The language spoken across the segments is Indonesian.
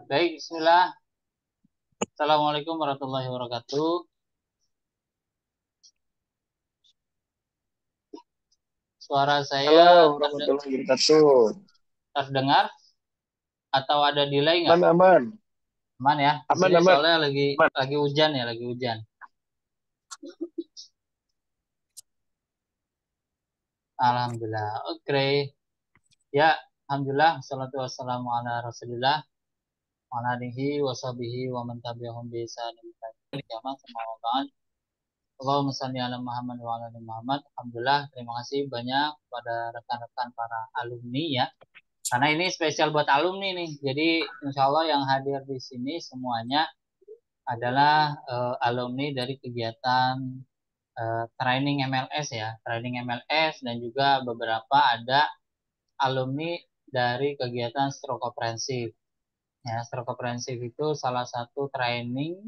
Baik, bismillah. Assalamualaikum warahmatullahi wabarakatuh. Suara saya Halo, warahmatullahi wabarakatuh. terdengar atau ada delay nggak? Aman, aman, Aman ya. Di aman, sini aman. soalnya lagi Aman. lagi hujan ya, lagi hujan. Alhamdulillah. Oke. Ya, alhamdulillah. Salatu wassalamu ala Rasulillah wa ala alihi wa sahbihi wa man tabi'ahum bi ihsanin ila yaumil qiyamah. Amma ba'd. Allahumma shalli ala Muhammad wa ala ali Muhammad. Alhamdulillah, terima kasih banyak pada rekan-rekan para alumni ya. Karena ini spesial buat alumni nih. Jadi insya Allah yang hadir di sini semuanya adalah alumni dari kegiatan training MLS ya. Training MLS dan juga beberapa ada alumni dari kegiatan stroke komprehensif. Ya, stroke komprehensif itu salah satu training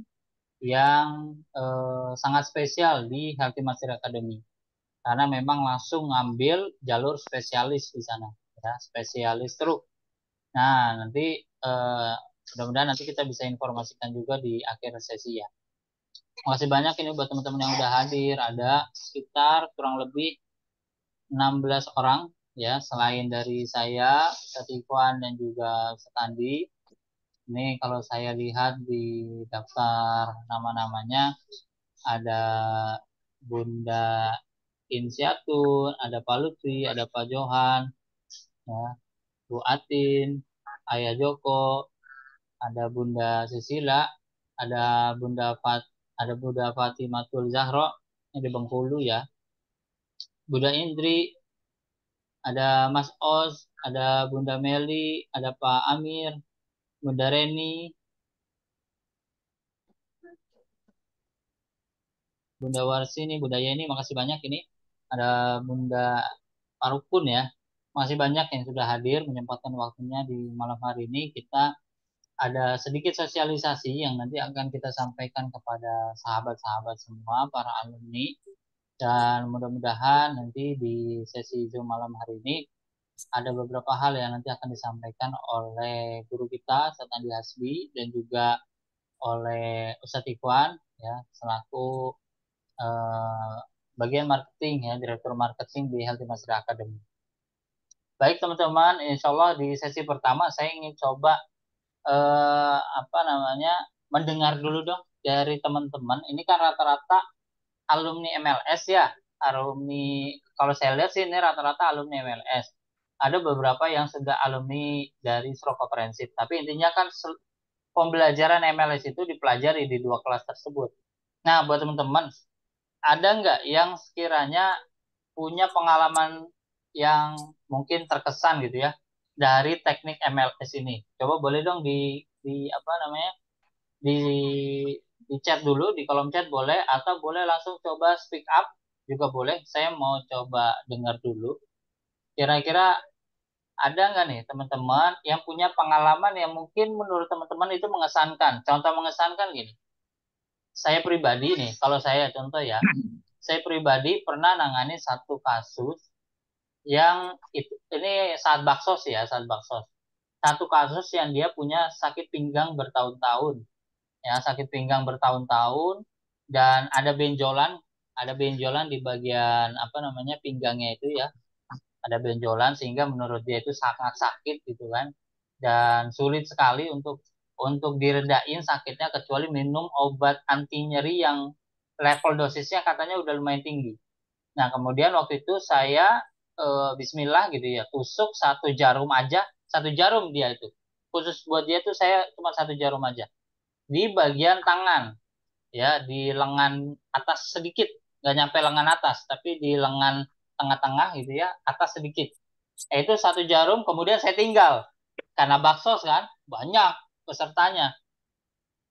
yang sangat spesial di Healthy Master Academy. Karena memang langsung ngambil jalur spesialis di sana. Ya, spesialis stroke. Nah, nanti eh, mudah-mudahan nanti kita bisa informasikan juga di akhir sesi ya. Makasih banyak ini buat teman-teman yang udah hadir. Ada sekitar kurang lebih 16 orang ya, selain dari saya, Satifwan dan juga Setandi. Ini kalau saya lihat di daftar nama-namanya ada Bunda Insiatun, ada Pak Lutfi, ada Pak Johan, ya, Bu Atin, Ayah Joko, ada Bunda Susila, ada Bunda Fat, ada Bunda Fatimatul Zahro yang di Bengkulu ya, Bunda Indri, ada Mas Os, ada Bunda Meli, ada Pak Amir, Bunda Reni, Bunda Warsini, Bunda Yeni, makasih banyak ini. Ada Bunda Parukun ya. Makasih banyak yang sudah hadir menyempatkan waktunya di malam hari ini. Kita ada sedikit sosialisasi yang nanti akan kita sampaikan kepada sahabat-sahabat semua, para alumni. Dan mudah-mudahan nanti di sesi Zoom malam hari ini ada beberapa hal yang nanti akan disampaikan oleh guru kita, Ustadz Andi Hasbi, dan juga oleh Ustadz Ikhwan, ya, selaku eh, bagian marketing, ya, Direktur Marketing di Healthy Master Academy. Baik teman-teman, insya Allah di sesi pertama saya ingin coba apa namanya mendengar dulu dong dari teman-teman. Ini kan rata-rata alumni MLS ya, alumni kalau saya lihat sih ini rata-rata alumni MLS. Ada beberapa yang sudah alumni dari stroke komprehensif, tapi intinya kan pembelajaran MLS itu dipelajari di dua kelas tersebut. Nah, buat teman-teman, ada nggak yang sekiranya punya pengalaman yang mungkin terkesan gitu ya dari teknik MLS ini? Coba boleh dong di apa namanya di di chat dulu di kolom chat boleh atau boleh langsung coba speak up juga boleh. Saya mau coba dengar dulu. Kira-kira ada nggak nih teman-teman yang punya pengalaman yang mungkin menurut teman-teman itu mengesankan? Contoh mengesankan gini. Saya pribadi nih, kalau saya contoh ya, saya pribadi pernah nangani satu kasus yang itu ini saat baksos ya, saat baksos. Satu kasus yang dia punya sakit pinggang bertahun-tahun, ya sakit pinggang bertahun-tahun dan ada benjolan di bagian apa namanya pinggangnya itu ya, ada benjolan sehingga menurut dia itu sangat sakit gitu kan, dan sulit sekali untuk diredain sakitnya kecuali minum obat anti nyeri yang level dosisnya katanya udah lumayan tinggi. Nah, kemudian waktu itu saya Bismillah gitu ya, tusuk satu jarum dia itu. Khusus buat dia tuh saya cuma satu jarum aja. Di bagian tangan, ya, di lengan atas sedikit, nggak nyampe lengan atas, tapi di lengan tengah-tengah gitu ya, atas sedikit. Itu satu jarum, kemudian saya tinggal. Karena baksos kan, banyak pesertanya.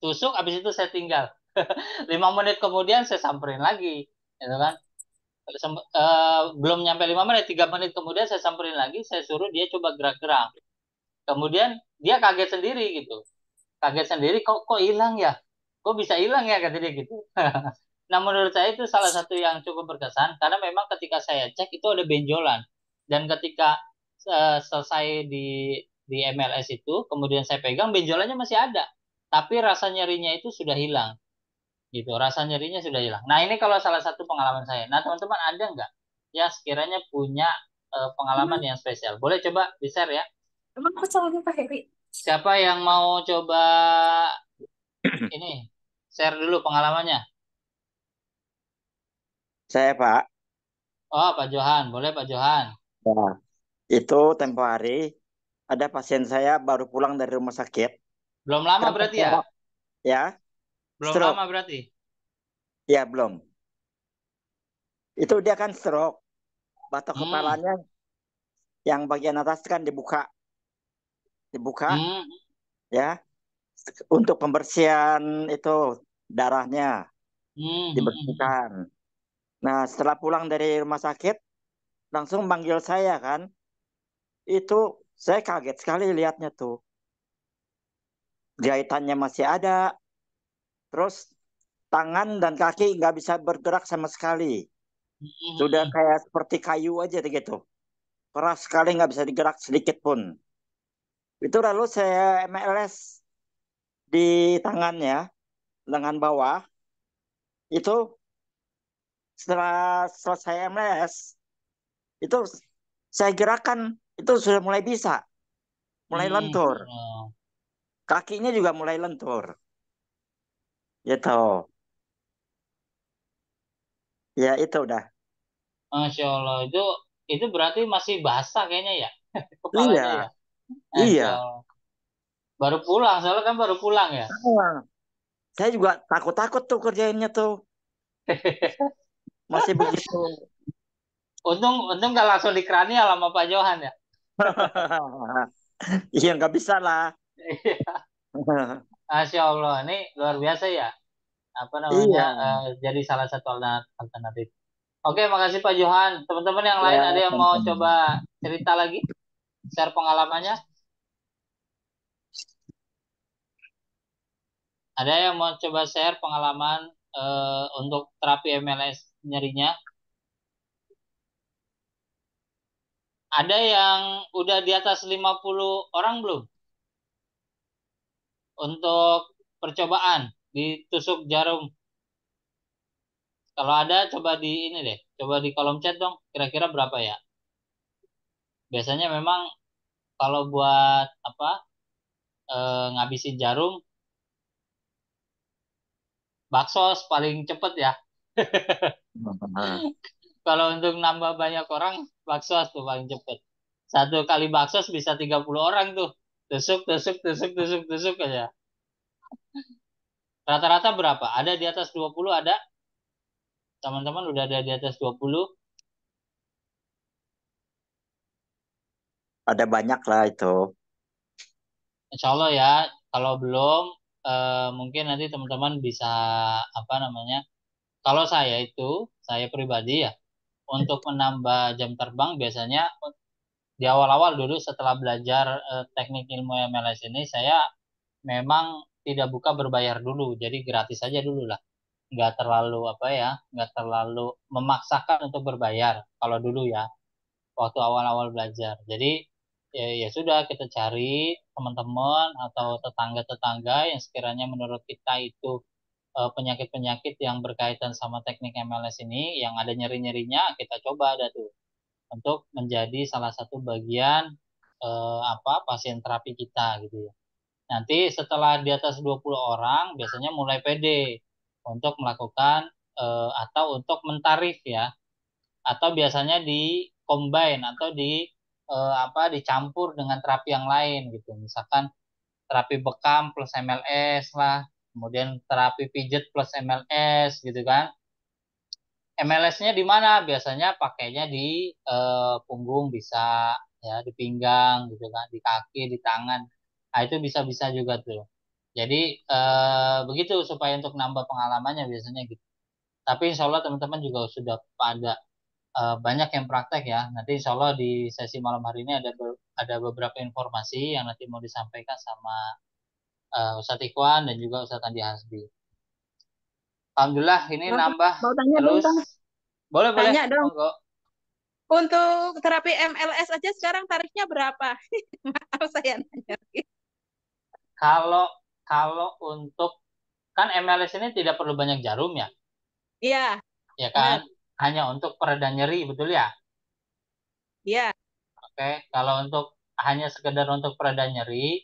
Tusuk, habis itu saya tinggal. 5 menit kemudian saya samperin lagi, gitu kan. Belum nyampe 5 menit, 3 menit kemudian saya samperin lagi, saya suruh dia coba gerak-gerak. Kemudian dia kaget sendiri gitu, kaget sendiri, kok hilang ya, kok bisa hilang ya kata dia gitu. Nah menurut saya itu salah satu yang cukup berkesan karena memang ketika saya cek itu ada benjolan dan ketika selesai di MLS itu, kemudian saya pegang benjolannya masih ada, tapi rasa nyerinya itu sudah hilang, gitu. Rasa nyerinya sudah hilang. Nah ini kalau salah satu pengalaman saya. Nah teman-teman ada nggak yang sekiranya punya pengalaman yang spesial? Boleh coba di-share ya. Emang aku selalu pakai Ri. Siapa yang mau coba ini share dulu pengalamannya? Saya Pak, Oh Pak Johan, boleh Pak Johan. ya, itu tempo hari ada pasien saya baru pulang dari rumah sakit. Belum lama Kan berarti ya? tengkorak ya, Belum stroke. lama berarti. Ya belum. Itu dia kan stroke. Batok Hmm, kepalanya yang bagian atas kan dibuka, dibuka hmm, ya untuk pembersihan itu darahnya hmm. dibersihkan. Nah setelah pulang dari rumah sakit langsung manggil saya kan. Itu saya kaget sekali lihatnya tuh. Jahitannya masih ada, terus tangan dan kaki nggak bisa bergerak sama sekali. Sudah Hmm. kayak seperti kayu aja gitu. Keras sekali nggak bisa digerak sedikit pun. Itu lalu saya MLS di tangannya, lengan bawah. Itu setelah selesai MLS, itu saya gerakan, itu sudah mulai bisa, mulai Hmm. lentur. Oh, Kakinya juga mulai lentur. Gitu. Ya itu udah. Masya Allah itu berarti masih basah kayaknya ya kepalanya ya. Iya, Masya iya. Allah. Baru pulang, soalnya kan baru pulang ya. Ah, saya juga takut-takut tuh kerjainnya tuh. Masih begitu. Untung untung nggak langsung di kranial sama Pak Johan ya. Iya, nggak bisa lah. Masya Allah, ini luar biasa ya. Apa namanya? Iya, Jadi salah satu alternatif. Oke, makasih Pak Johan. Teman-teman yang lain ya, ada yang mau sama-sama. coba cerita lagi, share pengalamannya? Ada yang mau coba share pengalaman untuk terapi MLS nyerinya? Ada yang udah di atas 50 orang belum? Untuk percobaan ditusuk jarum. Kalau ada coba di ini deh, coba di kolom chat dong. Kira-kira berapa ya? Biasanya memang kalau buat apa ngabisin jarum, bakso paling cepet ya. Kalau untuk nambah banyak orang, bakso tuh paling cepet. Satu kali bakso bisa 30 orang tuh. Tusuk, tusuk, tusuk, tusuk, tusuk aja. Rata-rata berapa? Ada di atas 20 ada? Teman-teman udah ada di atas 20? Ada banyak lah itu. Insya Allah ya, kalau belum, mungkin nanti teman-teman bisa apa namanya? Kalau saya itu, saya pribadi ya, untuk menambah jam terbang biasanya di awal-awal dulu setelah belajar teknik ilmu MLS ini, saya memang tidak buka berbayar dulu, jadi gratis aja dulu lah. Nggak terlalu apa ya, nggak terlalu memaksakan untuk berbayar. Kalau dulu ya, waktu awal-awal belajar. Jadi ya sudah kita cari teman-teman atau tetangga-tetangga yang sekiranya menurut kita itu penyakit-penyakit yang berkaitan sama teknik MLS ini yang ada nyeri-nyerinya kita coba ada tuh untuk menjadi salah satu bagian apa pasien terapi kita gitu ya. Nanti setelah di atas 20 orang biasanya mulai pede untuk melakukan atau untuk mentarif ya atau biasanya di combine atau di apa dicampur dengan terapi yang lain gitu. Misalkan terapi bekam plus MLS lah, kemudian terapi pijet plus MLS gitu kan. MLS-nya di mana? Biasanya pakainya di punggung bisa ya, di pinggang gitu kan, di kaki, di tangan. Nah, itu bisa-bisa juga tuh. Jadi begitu supaya untuk nambah pengalamannya biasanya gitu. Tapi insya Allah teman-teman juga sudah pada banyak yang praktek ya. Nanti insya Allah di sesi malam hari ini ada beberapa informasi yang nanti mau disampaikan sama Ustadz Ikhwan dan juga Ustadz Andi Hasbi. Alhamdulillah ini Mau, nambah mau tanya dong, terus. Kang. Boleh boleh, Tanya dong. monggo. Untuk terapi MLS aja sekarang tarifnya berapa? Maaf saya nanya. Kalau kalau untuk kan MLS ini tidak perlu banyak jarum ya, Iya, ya kan? benar. Hanya untuk pereda nyeri, betul ya? Iya, Oke, kalau untuk hanya sekedar untuk pereda nyeri,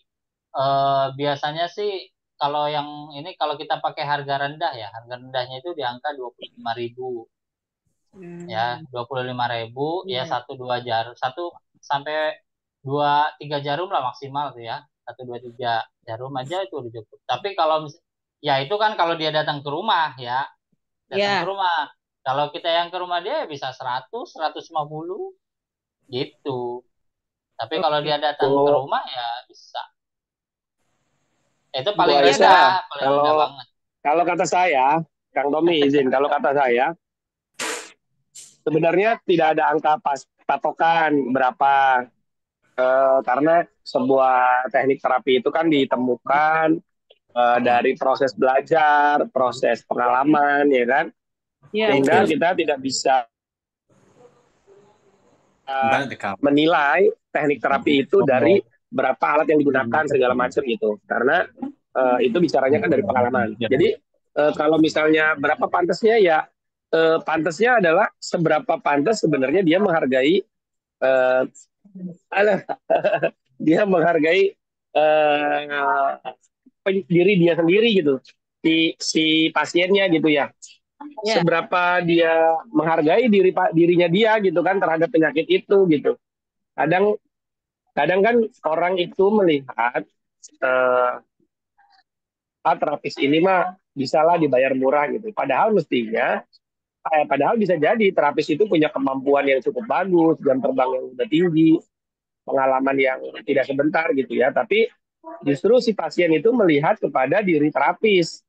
biasanya sih kalau yang ini kalau kita pakai harga rendah ya, harga rendahnya itu di angka 25.000 ya, 25.000 ya iya, satu dua jarum, satu sampai dua tiga jarum lah maksimal tuh ya, satu dua tiga jarum aja itu udah cukup. Tapi kalau ya itu kan kalau dia datang ke rumah ya, datang ke iya. rumah. Kalau kita yang ke rumah dia ya bisa 100, 150 gitu. Tapi kalau Oke. dia datang ke Oh, rumah ya bisa. Itu Bu Ya dok. Aisyah, paling rendah kalau banget. kalau kata saya, Kang Tommy izin, kalau kata saya sebenarnya tidak ada angka patokan berapa. Karena sebuah teknik terapi itu kan ditemukan dari proses belajar, proses pengalaman, ya kan? Iya, Sehingga betul. kita tidak bisa Banyak dekap. menilai teknik terapi itu dari berapa alat yang digunakan segala macam gitu. Karena itu bicaranya kan dari pengalaman. Jadi kalau misalnya berapa pantasnya ya pantasnya adalah seberapa pantas sebenarnya dia menghargai eh, dia menghargai diri dia sendiri gitu, si pasiennya gitu ya, Ya, seberapa dia menghargai dirinya dia gitu kan terhadap penyakit itu gitu. Kadang kadang kan orang itu melihat eh, terapis ini mah bisalah dibayar murah gitu, padahal mestinya padahal bisa jadi terapis itu punya kemampuan yang cukup bagus, jam terbang yang udah tinggi, pengalaman yang tidak sebentar gitu ya, tapi justru si pasien itu melihat kepada diri terapis.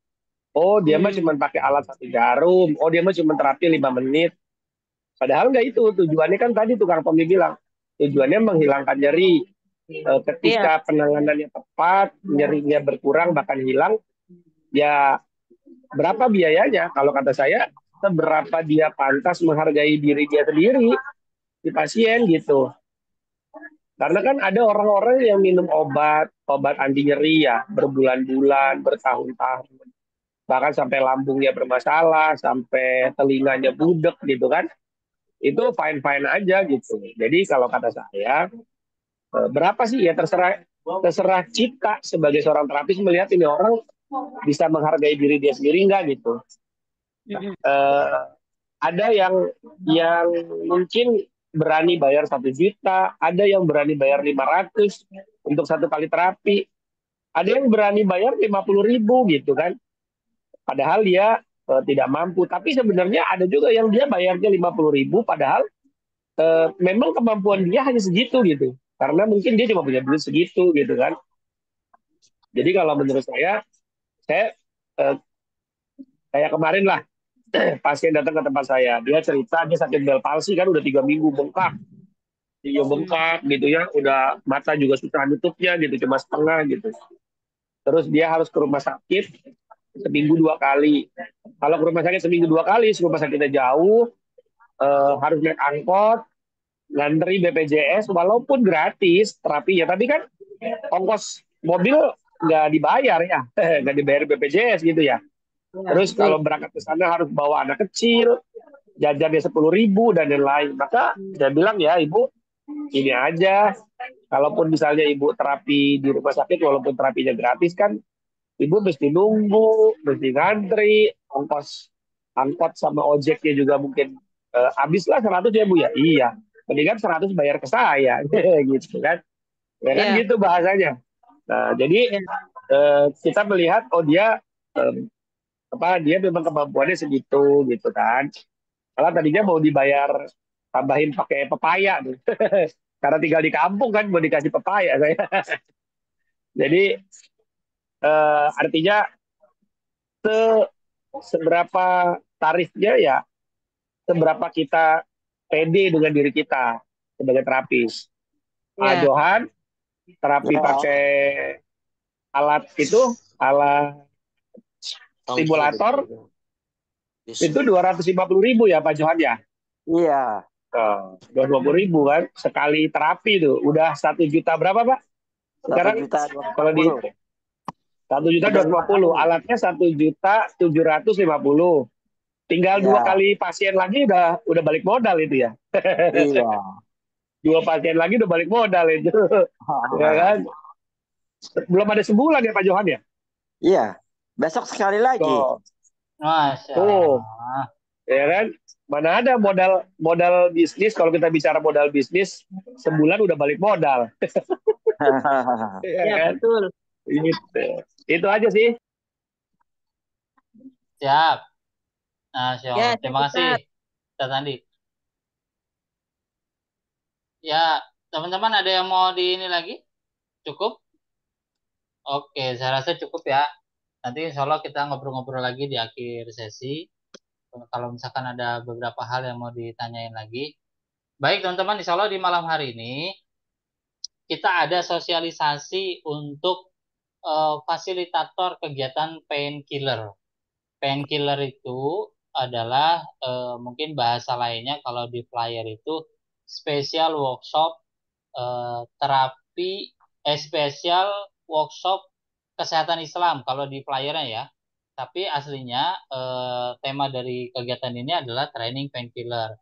Oh, dia mah cuma pakai alat satu jarum. Oh, dia mah cuma terapi 5 menit. Padahal nggak itu. Tujuannya kan tadi tukang Tommy bilang. Tujuannya menghilangkan nyeri. iya, Ketika penanganannya tepat, nyerinya berkurang bahkan hilang, ya berapa biayanya? Kalau kata saya, seberapa dia pantas menghargai diri dia sendiri, si pasien gitu. Karena kan ada orang-orang yang minum obat anti nyeri ya, berbulan-bulan, bertahun-tahun. Bahkan sampai lambungnya bermasalah, sampai telinganya budek gitu kan. Itu fine-fine aja gitu. Jadi kalau kata saya, berapa sih ya terserah terserah kita sebagai seorang terapis melihat ini orang bisa menghargai diri dia sendiri nggak gitu. Eh, ada yang mungkin berani bayar 1 juta, ada yang berani bayar 500 untuk satu kali terapi, ada yang berani bayar 50.000 gitu kan. Padahal dia tidak mampu. Tapi sebenarnya ada juga yang dia bayarnya 50.000, padahal memang kemampuan dia hanya segitu gitu. Karena mungkin dia cuma punya duit segitu gitu kan. Jadi kalau menurut saya eh, kayak kemarin lah pasien datang ke tempat saya, dia cerita dia sakit bel palsi kan udah 3 minggu bengkak, dia bengkak gitu ya, udah mata juga susah nutupnya gitu, cuma setengah gitu. Terus dia harus ke rumah sakit seminggu 2 kali. Kalau ke rumah sakit seminggu 2 kali, rumah sakitnya jauh, harus naik angkot, ngantri BPJS, walaupun gratis terapinya, tapi kan ongkos mobil nggak dibayar ya, nggak dibayar BPJS gitu ya. ya, Terus betul. kalau berangkat ke sana harus bawa anak kecil, jajannya 10.000 dan lain-lain. Maka saya bilang ya ibu, ini aja. Kalaupun misalnya ibu terapi di rumah sakit, walaupun terapinya gratis kan, ibu mesti nunggu, mesti ngantri, ongkos angkot sama ojeknya juga mungkin habislah 100 ya bu ya. Iya, mendingan 100 bayar ke saya, gitu kan. Ya kan Ya, gitu bahasanya. Nah, jadi ya, kita melihat oh dia eh, dia memang kemampuannya segitu gitu kan. Kalau tadinya mau dibayar tambahin pakai pepaya nih. Karena tinggal di kampung kan mau dikasih pepaya saya. Jadi artinya seberapa tarifnya ya seberapa kita pede dengan diri kita sebagai terapis. Pak ya, Johan terapi pakai alat itu, alat stimulator itu 250.000 ya Pak Johan ya. Iya. Nah, 220.000 kan sekali terapi tuh udah 1 juta berapa Pak? Satu Sekarang juta dua ratus lima kalau di puluh 1.250.000 Udah 5 kali. alatnya 1.750.000. Tinggal 2 kali Ya, pasien lagi udah balik modal itu ya. iya. 2 pasien lagi udah balik modal itu. Ya kan? Belum ada sebulan ya Pak Johan ya? Iya. Besok sekali lagi. Tuh, Masya tuh, Allah. ya kan? Mana ada modal modal bisnis kalau kita bicara modal bisnis sebulan udah balik modal. Ya Ya, kan? betul. Gitu. Itu aja sih. Siap. Masya Ya, Allah. Cak Terima kasih, Ustadz. Ustaz Andi. Ya, teman-teman ada yang mau di ini lagi? Cukup? Oke, saya rasa cukup ya. Nanti insya Allah kita ngobrol-ngobrol lagi di akhir sesi. Kalau misalkan ada beberapa hal yang mau ditanyain lagi. Baik teman-teman, insya Allah di malam hari ini kita ada sosialisasi untuk fasilitator kegiatan painkiller. Painkiller itu adalah mungkin bahasa lainnya kalau di flyer itu special workshop terapi spesial workshop kesehatan Islam kalau di flyernya ya. Tapi aslinya tema dari kegiatan ini adalah training painkiller.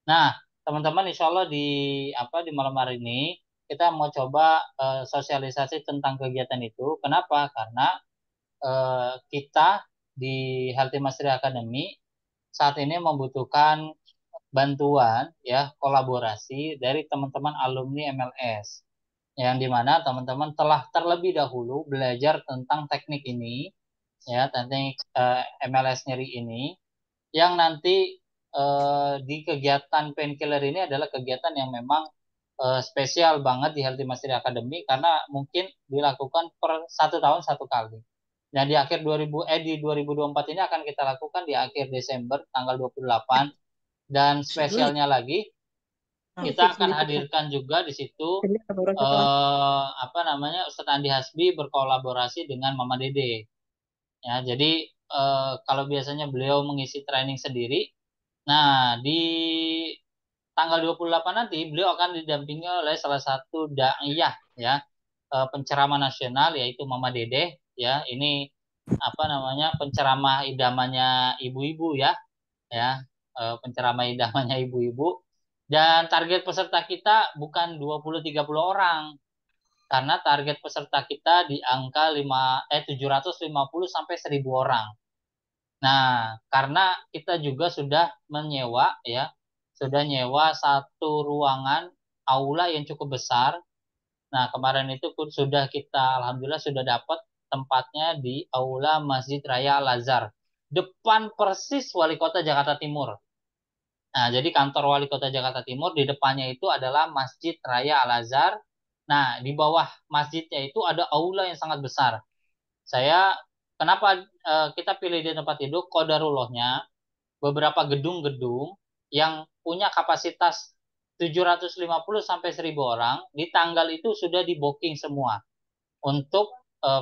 Nah, teman-teman insya Allah di malam hari ini kita mau coba sosialisasi tentang kegiatan itu. Kenapa? Karena kita di Healthy Mastery Academy saat ini membutuhkan bantuan ya kolaborasi dari teman-teman alumni MLS yang dimana teman-teman telah terlebih dahulu belajar tentang teknik ini ya teknik MLS nyeri ini yang nanti di kegiatan painkiller ini adalah kegiatan yang memang spesial banget di Healthy Mastery Academy karena mungkin dilakukan per 1 tahun 1 kali. Nah, di 2024 ini akan kita lakukan di akhir Desember tanggal 28 dan spesialnya lagi kita akan hadirkan juga di situ apa namanya Ustadz Andi Hasbi berkolaborasi dengan Mama Dede. Ya, jadi kalau biasanya beliau mengisi training sendiri, nah di tanggal 28 nanti beliau akan didampingi oleh salah satu daiyah ya penceramah nasional yaitu Mama Dede ya ini apa namanya penceramah idamannya ibu-ibu ya penceramah idamannya ibu-ibu dan target peserta kita bukan 20-30 orang karena target peserta kita di angka 750 sampai 1.000 orang. Nah, karena kita juga sudah menyewa ya, sudah nyewa satu ruangan aula yang cukup besar. Nah, kemarin itu pun sudah kita alhamdulillah sudah dapat tempatnya di aula Masjid Raya Al-Azhar, depan persis Wali Kota Jakarta Timur. Nah, jadi kantor Wali Kota Jakarta Timur di depannya itu adalah Masjid Raya Al-Azhar. Nah, di bawah masjidnya itu ada aula yang sangat besar. Saya kenapa kita pilih di tempat itu kodarullahnya beberapa gedung-gedung yang punya kapasitas 750 sampai 1.000 orang di tanggal itu sudah di booking semua untuk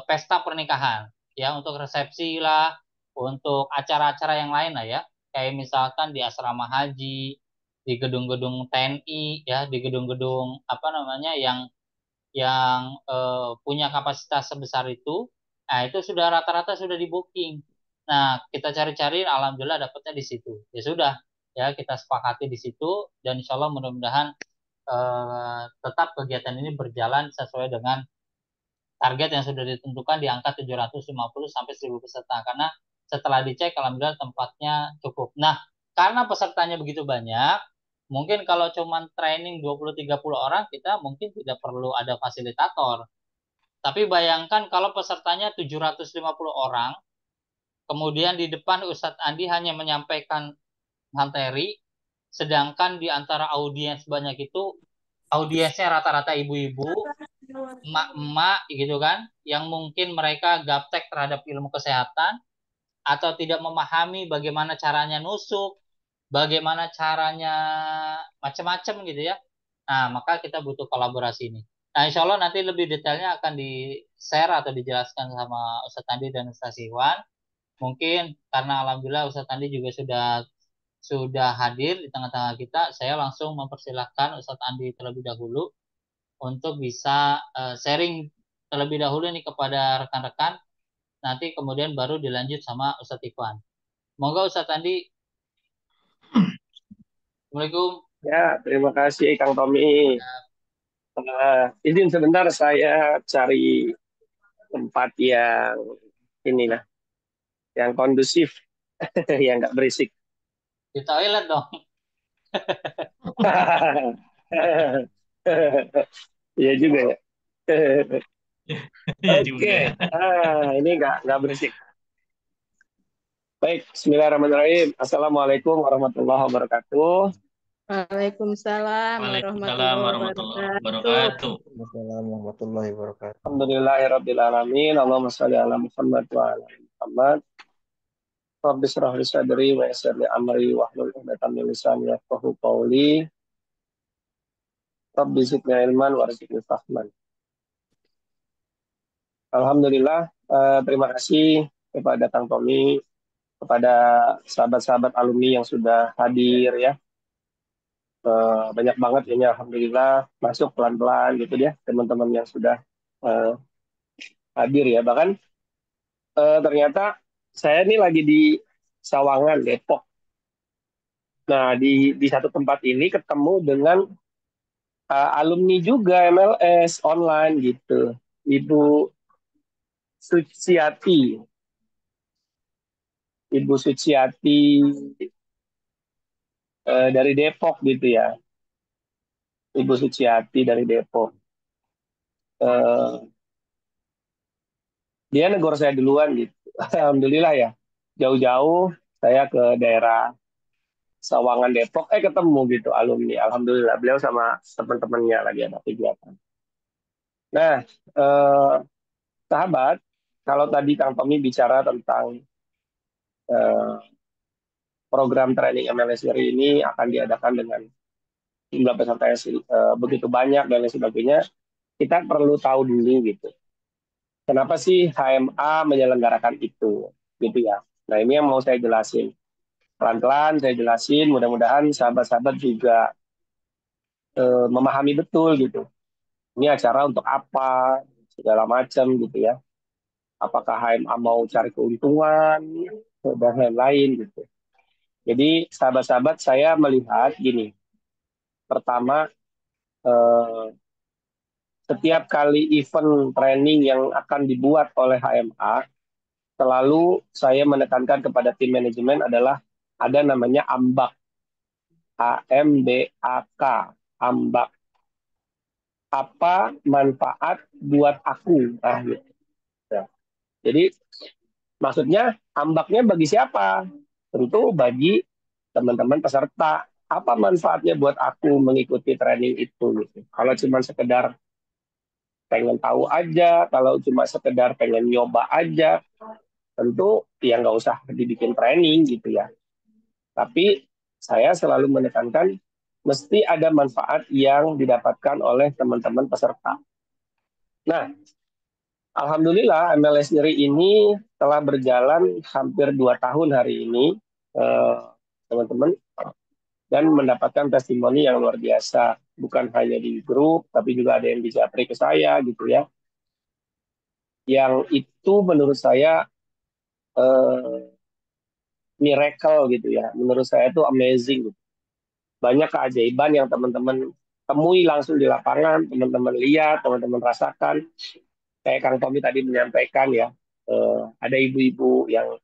pesta pernikahan ya untuk resepsi lah untuk acara-acara yang lain lah ya kayak misalkan di asrama haji di gedung-gedung TNI ya di gedung-gedung apa namanya yang punya kapasitas sebesar itu, nah itu sudah rata-rata sudah di booking. Nah kita cari-cari, alhamdulillah dapatnya di situ. Ya sudah, ya kita sepakati di situ dan insya Allah mudah-mudahan tetap kegiatan ini berjalan sesuai dengan target yang sudah ditentukan di angka 750 sampai 1.000 peserta. Karena setelah dicek, alhamdulillah tempatnya cukup. Nah, karena pesertanya begitu banyak, mungkin kalau cuma training 20-30 orang, kita mungkin tidak perlu ada fasilitator. Tapi bayangkan kalau pesertanya 750 orang, kemudian di depan Ustadz Andi hanya menyampaikan materi, sedangkan di antara audiens banyak itu, audiensnya rata-rata ibu-ibu, emak-emak gitu kan, yang mungkin mereka gaptek terhadap ilmu kesehatan, atau tidak memahami bagaimana caranya nusuk, bagaimana caranya macam-macam gitu ya. Nah, maka kita butuh kolaborasi ini. Nah, insya Allah nanti lebih detailnya akan di-share atau dijelaskan sama Ustadz Andi dan Ustadz Iwan. Mungkin karena Alhamdulillah Ustadz Andi juga sudah sudah hadir di tengah-tengah kita, saya langsung mempersilahkan Ustadz Andi terlebih dahulu untuk bisa sharing terlebih dahulu nih kepada rekan-rekan. Nanti kemudian baru dilanjut sama Ustadz Ikhwan. Monggo Ustadz Andi. Assalamualaikum. Ya, terima kasih Kang Tommy. Izin sebentar saya cari tempat yang inilah, yang kondusif, yang nggak berisik. Di toilet dong. Iya juga ya. Iya Oke, juga. ini nggak berisik. Baik, Bismillahirrahmanirrahim. Assalamualaikum warahmatullahi wabarakatuh. Waalaikumsalam Waalaikumsalam warahmatullahi warahmatullahi wabarakatuh. wabarakatuh. Assalamualaikum warahmatullahi wabarakatuh. Alhamdulillahirabbil alamin. Allahumma shalli ala Muhammad wa ala ali Muhammad. Rabbi shrah li sadri wa yassir li amri wahlul 'uqdatam min lisani yafqahu qawli. Rabbi zidni ilman warzuqni fahman. Alhamdulillah, terima kasih kepada Kang Tommy, kepada sahabat-sahabat alumni yang sudah hadir ya. Banyak banget ini alhamdulillah, masuk pelan-pelan gitu ya teman-teman yang sudah hadir ya. Bahkan ternyata saya ini lagi di Sawangan, Depok. Nah, di satu tempat ini ketemu dengan alumni juga MLS online gitu. Ibu Suciati. Ibu Suciati dari Depok gitu ya. Ibu Suciati dari Depok. Dia negor saya duluan gitu. Alhamdulillah ya. Jauh-jauh saya ke daerah Sawangan Depok, ketemu gitu alumni. Alhamdulillah beliau sama teman-temannya lagi ada kegiatan. Nah, sahabat, kalau tadi Kang Tommy bicara tentang program training MLS ini akan diadakan dengan jumlah peserta begitu banyak dan lain sebagainya, kita perlu tahu dulu gitu. Kenapa sih HMA menyelenggarakan itu, gitu ya? Nah ini yang mau saya jelasin. Pelan-pelan saya jelasin, mudah-mudahan sahabat-sahabat juga memahami betul gitu. Ini acara untuk apa, segala macam gitu ya. Apakah HMA mau cari keuntungan, dan lain-lain gitu. Jadi sahabat-sahabat saya melihat gini, pertama setiap kali event training yang akan dibuat oleh HMA, selalu saya menekankan kepada tim manajemen adalah ada namanya AMBAK, AMBAK, AMBAK. Apa manfaat buat aku? Nah, gitu. Jadi maksudnya AMBAK-nya bagi siapa? Tentu bagi teman-teman peserta. Apa manfaatnya buat aku mengikuti training itu? Gitu. Kalau cuma sekedar pengen tahu aja, kalau cuma sekedar pengen nyoba aja, tentu ya nggak usah dibikin training gitu ya. Tapi saya selalu menekankan mesti ada manfaat yang didapatkan oleh teman-teman peserta. Nah, alhamdulillah MLS Nyeri ini telah berjalan hampir 2 tahun hari ini, teman-teman, dan mendapatkan testimoni yang luar biasa. Bukan hanya di grup, tapi juga ada yang bisa ke saya gitu ya. Yang itu menurut saya miracle gitu ya. Menurut saya itu amazing. Banyak keajaiban yang teman-teman temui langsung di lapangan, teman-teman lihat, teman-teman rasakan. Kayak Kang Tommy tadi menyampaikan ya, ada ibu-ibu yang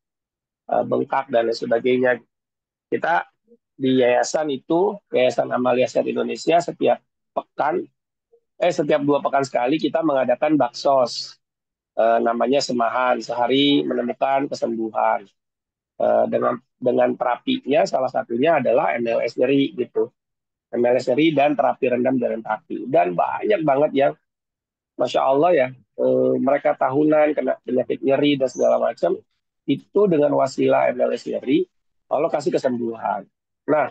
bengkak dan lain sebagainya. Kita di yayasan itu, Yayasan Amalia Sehat Indonesia, setiap 2 pekan sekali kita mengadakan baksos. Namanya Semahan, sehari menemukan kesembuhan. Dengan terapinya salah satunya adalah MLS nyeri gitu. MLS nyeri dan terapi rendam jalan kaki. Dan banyak banget yang Masya Allah ya, mereka tahunan kena penyakit nyeri dan segala macam, itu dengan wasilah MLS nyeri, Allah kasih kesembuhan. Nah,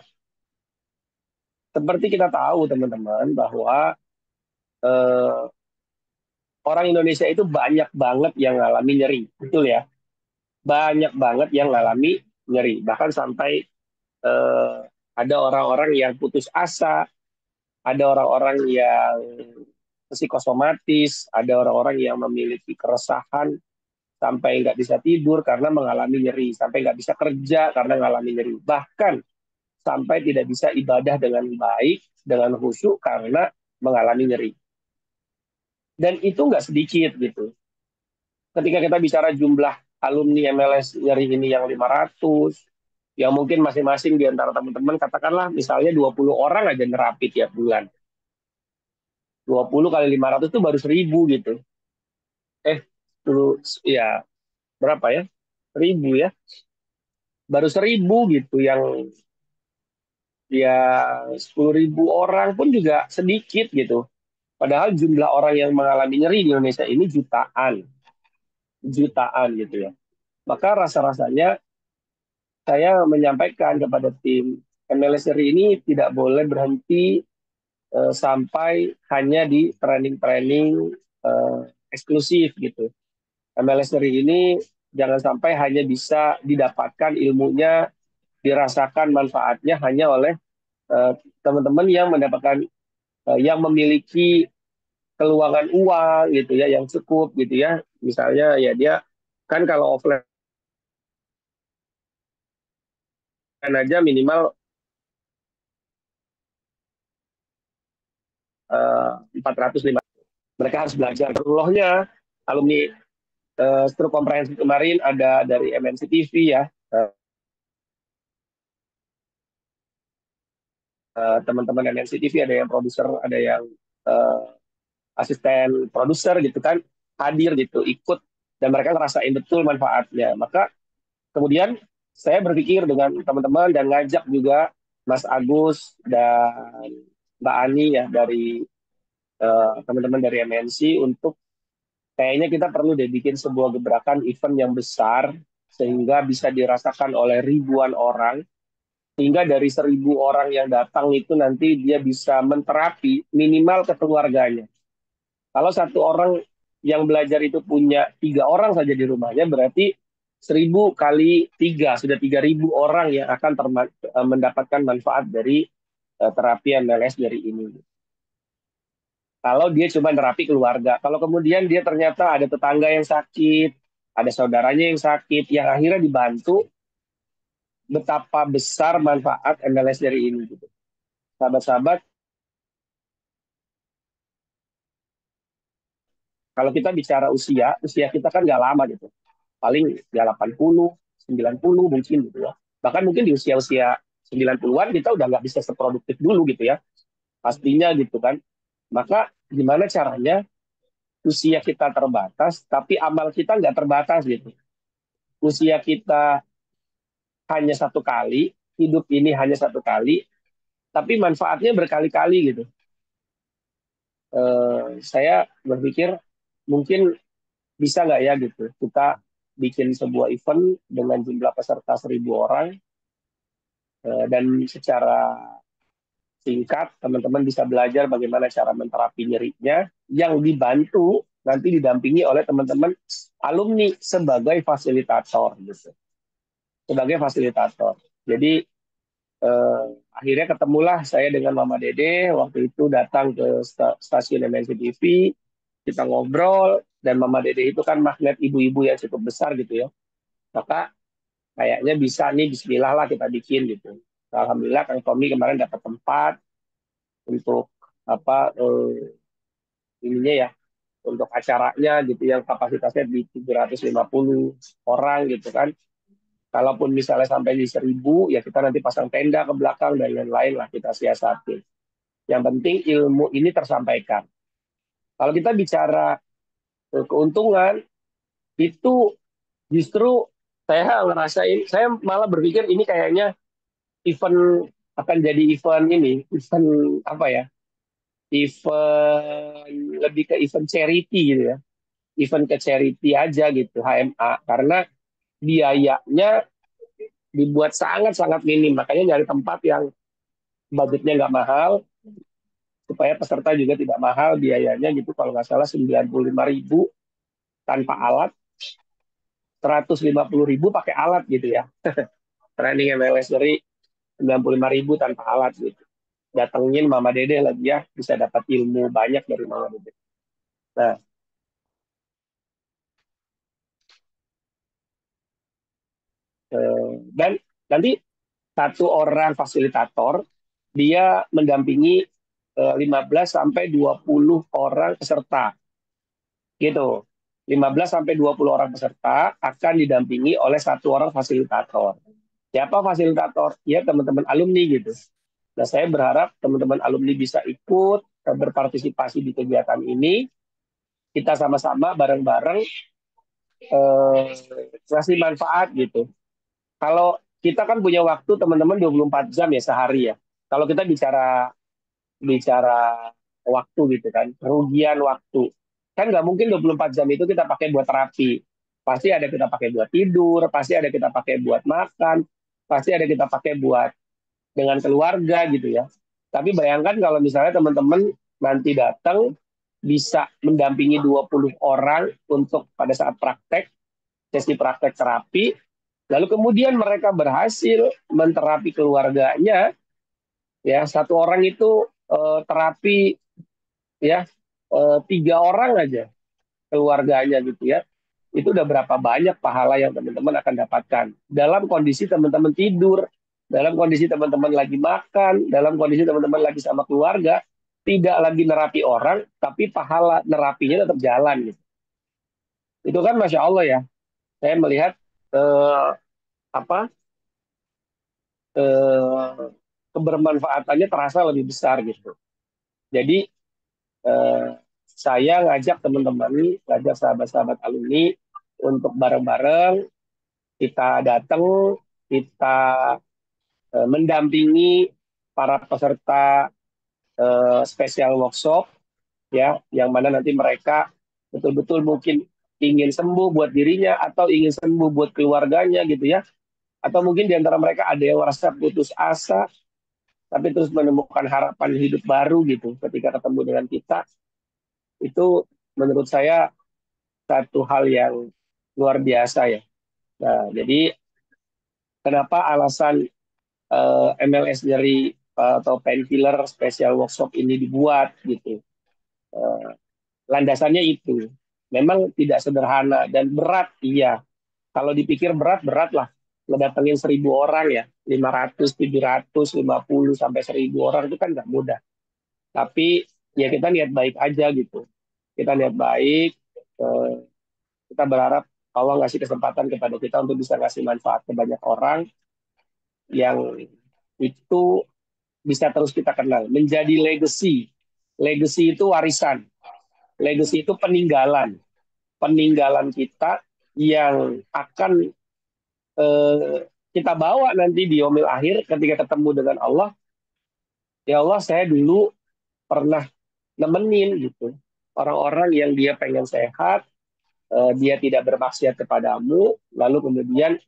seperti kita tahu teman-teman bahwa orang Indonesia itu banyak banget yang ngalami nyeri, betul ya? Banyak banget yang ngalami nyeri, bahkan sampai eh, ada orang-orang yang putus asa, ada orang-orang yang psikosomatis, ada orang-orang yang memiliki keresahan sampai nggak bisa tidur karena mengalami nyeri, sampai nggak bisa kerja karena mengalami nyeri, bahkan sampai tidak bisa ibadah dengan baik, dengan khusyuk karena mengalami nyeri. Dan itu nggak sedikit gitu. Ketika kita bicara jumlah alumni MLS nyeri ini yang 500, yang mungkin masing-masing di antara teman-teman katakanlah misalnya 20 orang aja nerapi tiap bulan. 20 kali 500 itu baru 1.000 gitu. Dulu ya berapa ya? 1.000 ya. Baru 1.000 gitu yang ya 10.000 orang pun juga sedikit gitu. Padahal jumlah orang yang mengalami nyeri di Indonesia ini jutaan, jutaan gitu ya. Maka rasa-rasanya saya menyampaikan kepada tim MLS nyeri ini tidak boleh berhenti sampai hanya di training-training eh, eksklusif gitu. MLS nyeri ini jangan sampai hanya bisa didapatkan ilmunya, dirasakan manfaatnya hanya oleh eh, teman-teman yang mendapatkan yang memiliki keluangan uang gitu ya yang cukup gitu ya, misalnya ya dia kan kalau offline aja minimal 450, mereka harus belajar Allahnya. Alumni Stroke Komprehensif kemarin ada dari MNC TV ya, teman-teman MNC TV ada yang produser, ada yang uh, asisten produser gitu kan, hadir gitu ikut, dan mereka ngerasain betul manfaatnya. Maka kemudian saya berpikir dengan teman-teman dan ngajak juga Mas Agus dan Mbak Ani ya dari teman-teman dari MNC untuk kayaknya kita perlu deh bikin sebuah gebrakan event yang besar sehingga bisa dirasakan oleh ribuan orang, sehingga dari 1.000 orang yang datang itu nanti dia bisa menterapi minimal ke keluarganya. Kalau satu orang yang belajar itu punya 3 orang saja di rumahnya, berarti 1.000 kali 3, sudah 3.000 orang yang akan mendapatkan manfaat dari terapi MLS dari ini. Kalau dia cuma terapi keluarga, kalau kemudian dia ternyata ada tetangga yang sakit, ada saudaranya yang sakit, yang akhirnya dibantu, betapa besar manfaat MLS dari ini. Gitu. Sahabat-sahabat, kalau kita bicara usia kita kan nggak lama gitu. Paling ya 80, 90 mungkin gitu ya. Bahkan mungkin di usia-usia 90-an kita udah nggak bisa seproduktif dulu gitu ya. Pastinya gitu kan. Maka gimana caranya usia kita terbatas, tapi amal kita nggak terbatas gitu. Usia kita hanya satu kali, hidup ini hanya satu kali, tapi manfaatnya berkali-kali gitu. Saya berpikir mungkin bisa nggak ya gitu, kita bikin sebuah event dengan jumlah peserta 1.000 orang, dan secara singkat teman-teman bisa belajar bagaimana cara menterapi nyerinya yang dibantu nanti didampingi oleh teman-teman alumni sebagai fasilitator gitu, sebagai fasilitator. Jadi akhirnya ketemulah saya dengan Mama Dede waktu itu datang ke stasiun MNC TV, kita ngobrol, dan Mama Dede itu kan magnet ibu-ibu yang cukup besar gitu ya. Maka kayaknya bisa nih, bismillah lah kita bikin gitu. Alhamdulillah Kang Tommy kemarin dapat tempat untuk apa ininya ya, untuk acaranya gitu yang kapasitasnya di 750 orang gitu kan. Kalaupun misalnya sampai di 1.000 ya kita nanti pasang tenda ke belakang dan lain-lain lah kita siasati. Yang penting ilmu ini tersampaikan. Kalau kita bicara keuntungan itu justru saya ngerasain, saya malah berpikir ini kayaknya event akan jadi event ini, event apa ya? Event lebih ke event charity gitu ya. Event ke charity aja gitu, HMA, karena biayanya dibuat sangat-sangat minim. Makanya nyari tempat yang budgetnya nggak mahal, supaya peserta juga tidak mahal biayanya gitu. Kalau nggak salah 95.000 tanpa alat, 150.000 pakai alat gitu ya. Training MLS dari 95.000 tanpa alat gitu. Datengin Mama Dede lagi ya, bisa dapat ilmu banyak dari Mama Dede. Nah, dan nanti satu orang fasilitator dia mendampingi 15 sampai 20 orang peserta gitu. 15 sampai 20 orang peserta akan didampingi oleh satu orang fasilitator. Siapa fasilitator? Ya teman-teman alumni gitu. Nah, saya berharap teman-teman alumni bisa ikut berpartisipasi di kegiatan ini. Kita sama-sama bareng-bareng ngasih manfaat gitu. Kalau kita kan punya waktu teman-teman 24 jam ya sehari ya. Kalau kita bicara bicara waktu gitu kan, kerugian waktu. Kan nggak mungkin 24 jam itu kita pakai buat terapi. Pasti ada kita pakai buat tidur, pasti ada kita pakai buat makan, pasti ada kita pakai buat dengan keluarga gitu ya. Tapi bayangkan kalau misalnya teman-teman nanti datang bisa mendampingi 20 orang untuk pada saat praktek, sesi praktek terapi, lalu kemudian mereka berhasil menterapi keluarganya, ya satu orang itu terapi ya 3 orang aja keluarganya gitu ya, itu udah berapa banyak pahala yang teman-teman akan dapatkan dalam kondisi teman-teman tidur, dalam kondisi teman-teman lagi makan, dalam kondisi teman-teman lagi sama keluarga, tidak lagi nerapi orang tapi pahala nerapinya tetap jalan gitu. Itu kan masya Allah ya, saya melihat eh, apa eh, kebermanfaatannya terasa lebih besar gitu. Jadi eh, saya ngajak teman-teman, ngajak sahabat-sahabat alumni untuk bareng-bareng kita datang, kita mendampingi para peserta spesial workshop ya, yang mana nanti mereka betul-betul mungkin ingin sembuh buat dirinya atau ingin sembuh buat keluarganya gitu ya, atau mungkin di antara mereka ada yang merasa putus asa tapi terus menemukan harapan hidup baru gitu ketika ketemu dengan kita. Itu menurut saya satu hal yang luar biasa ya. Nah, jadi kenapa alasan MLS dari atau painkiller special workshop ini dibuat gitu. Eh, Landasannya itu memang tidak sederhana dan berat, iya. Kalau dipikir berat, berat lah. Ngedatengin 1.000 orang ya, 500, 700, 50 sampai 1.000 orang itu kan nggak mudah. Tapi ya kita niat baik aja gitu. Kita niat baik, eh, kita berharap Allah ngasih kesempatan kepada kita untuk bisa ngasih manfaat ke banyak orang yang itu bisa terus kita kenal. Menjadi legacy. Legacy itu warisan. Legacy itu peninggalan. Peninggalan kita yang akan kita bawa nanti di yaumil akhir ketika ketemu dengan Allah. Ya Allah, saya dulu pernah nemenin gitu orang-orang yang dia pengen sehat, dia tidak bermaksiat kepadamu, lalu kemudian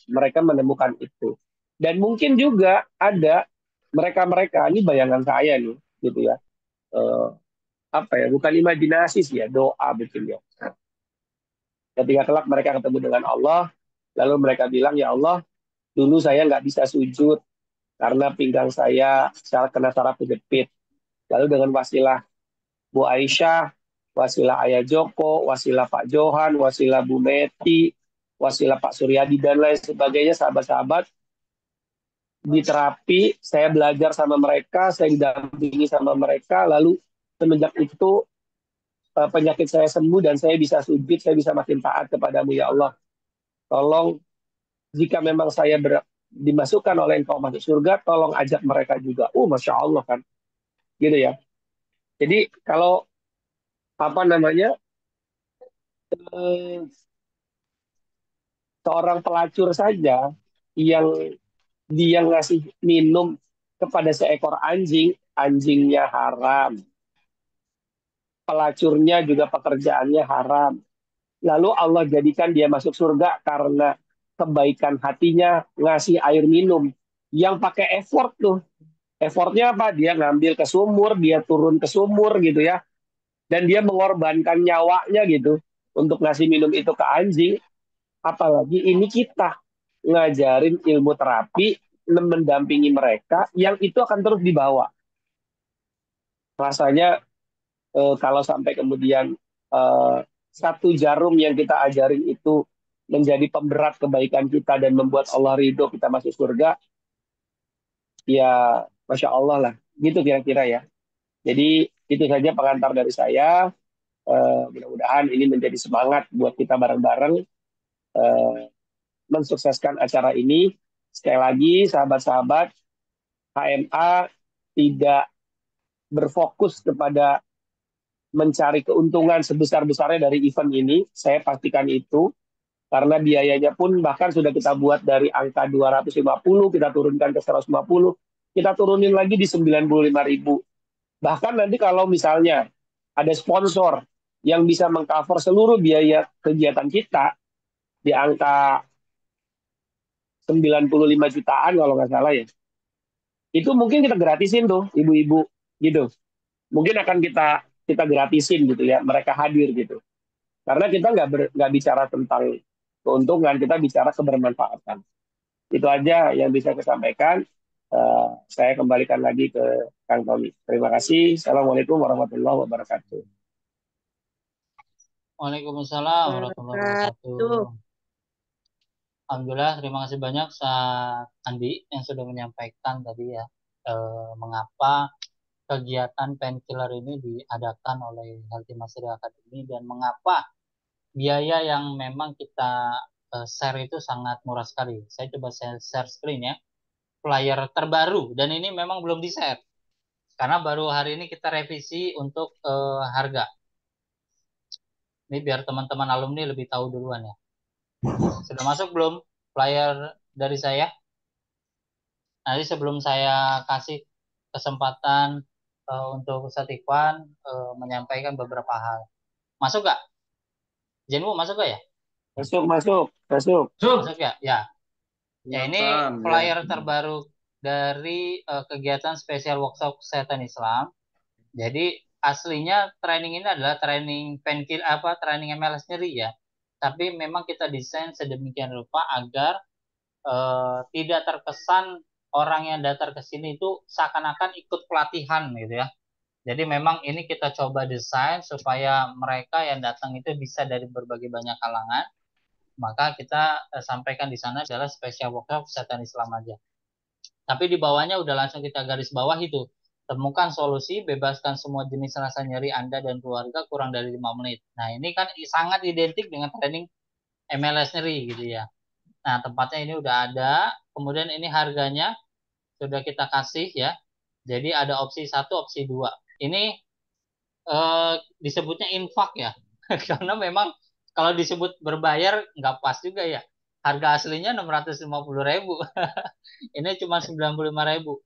mereka menemukan itu. Dan mungkin juga ada mereka-mereka, ini bayangan saya nih, gitu ya, eh, apa ya, bukan imajinasi sih ya, doa betul ya. Ketika kelak mereka ketemu dengan Allah, lalu mereka bilang, ya Allah, dulu saya nggak bisa sujud karena pinggang saya kena saraf kejepit. Lalu dengan wasilah Bu Aisyah, wasilah Ayah Joko, wasilah Pak Johan, wasilah Bu Meti, wasilah Pak Suryadi, dan lain sebagainya, sahabat-sahabat, di terapi, saya belajar sama mereka, saya didampingi sama mereka, lalu semenjak itu penyakit saya sembuh dan saya bisa sujud, saya bisa makin taat kepadamu ya Allah. Tolong, jika memang saya dimasukkan oleh Engkau masuk surga, tolong ajak mereka juga. Masya Allah kan, gitu ya. Jadi kalau apa namanya, eh, seorang pelacur saja yang dia ngasih minum kepada seekor anjing, anjingnya haram. Pelacurnya juga pekerjaannya haram. Lalu Allah jadikan dia masuk surga karena kebaikan hatinya ngasih air minum. Yang pakai effort tuh. Effortnya apa? Dia ngambil ke sumur, dia turun ke sumur gitu ya. Dan dia mengorbankan nyawanya gitu untuk ngasih minum itu ke anjing. Apalagi ini kita ngajarin ilmu terapi mendampingi mereka yang itu akan terus dibawa. Rasanya kalau sampai kemudian satu jarum yang kita ajarin itu menjadi pemberat kebaikan kita dan membuat Allah ridho kita masuk surga, ya Masya Allah lah. Gitu kira-kira ya. Jadi itu saja pengantar dari saya. Mudah-mudahan ini menjadi semangat buat kita bareng-bareng mensukseskan acara ini. Sekali lagi, sahabat-sahabat, HMA tidak berfokus kepada mencari keuntungan sebesar-besarnya dari event ini. Saya pastikan itu. Karena biayanya pun bahkan sudah kita buat dari angka 250, kita turunkan ke 150, kita turunin lagi di 95.000. Bahkan nanti kalau misalnya ada sponsor yang bisa mengcover seluruh biaya kegiatan kita di angka 95 jutaan kalau nggak salah ya, itu mungkin kita gratisin tuh ibu-ibu gitu. Mungkin akan kita kita gratisin gitu ya, mereka hadir gitu. Karena kita nggak bicara tentang keuntungan, kita bicara kebermanfaatan. Itu aja yang bisa saya sampaikan. Saya kembalikan lagi ke Kang Tommy. Terima kasih. Assalamualaikum warahmatullahi wabarakatuh. Waalaikumsalam warahmatullahi wabarakatuh. Wabarakatuh. Alhamdulillah, terima kasih banyak Ustaz Andi yang sudah menyampaikan tadi ya mengapa kegiatan painkiller ini diadakan oleh Healthy Mastery Academy dan mengapa biaya yang memang kita share itu sangat murah sekali. Saya coba share screen ya, flyer terbaru dan ini memang belum di-share karena baru hari ini kita revisi untuk harga. Ini biar teman-teman alumni lebih tahu duluan ya. Sudah masuk belum flyer dari saya? Nanti sebelum saya kasih kesempatan untuk Ustadz Ikhwan menyampaikan beberapa hal. Masuk gak? Jenmu masuk gak ya? Masuk, masuk, masuk. Masuk ya? Ya. Ya ini flyer terbaru dari kegiatan spesial workshop kesehatan Islam. Jadi aslinya training ini adalah training training MLS nyeri ya. Tapi memang kita desain sedemikian rupa agar tidak terkesan orang yang datang ke sini itu seakan-akan ikut pelatihan gitu ya. Jadi memang ini kita coba desain supaya mereka yang datang itu bisa dari berbagai banyak kalangan. Maka kita sampaikan di sana adalah spesial workshop kesehatan Islam aja. Tapi di bawahnya udah langsung kita garis bawah itu. Temukan solusi, bebaskan semua jenis rasa nyeri Anda dan keluarga kurang dari 5 menit. Nah ini kan sangat identik dengan training MLS nyeri gitu ya. Nah tempatnya ini udah ada. Kemudian ini harganya sudah kita kasih ya. Jadi ada opsi 1, opsi 2. Ini disebutnya infak ya. Karena memang kalau disebut berbayar nggak pas juga ya. Harga aslinya 650.000. Ini cuma 95.000.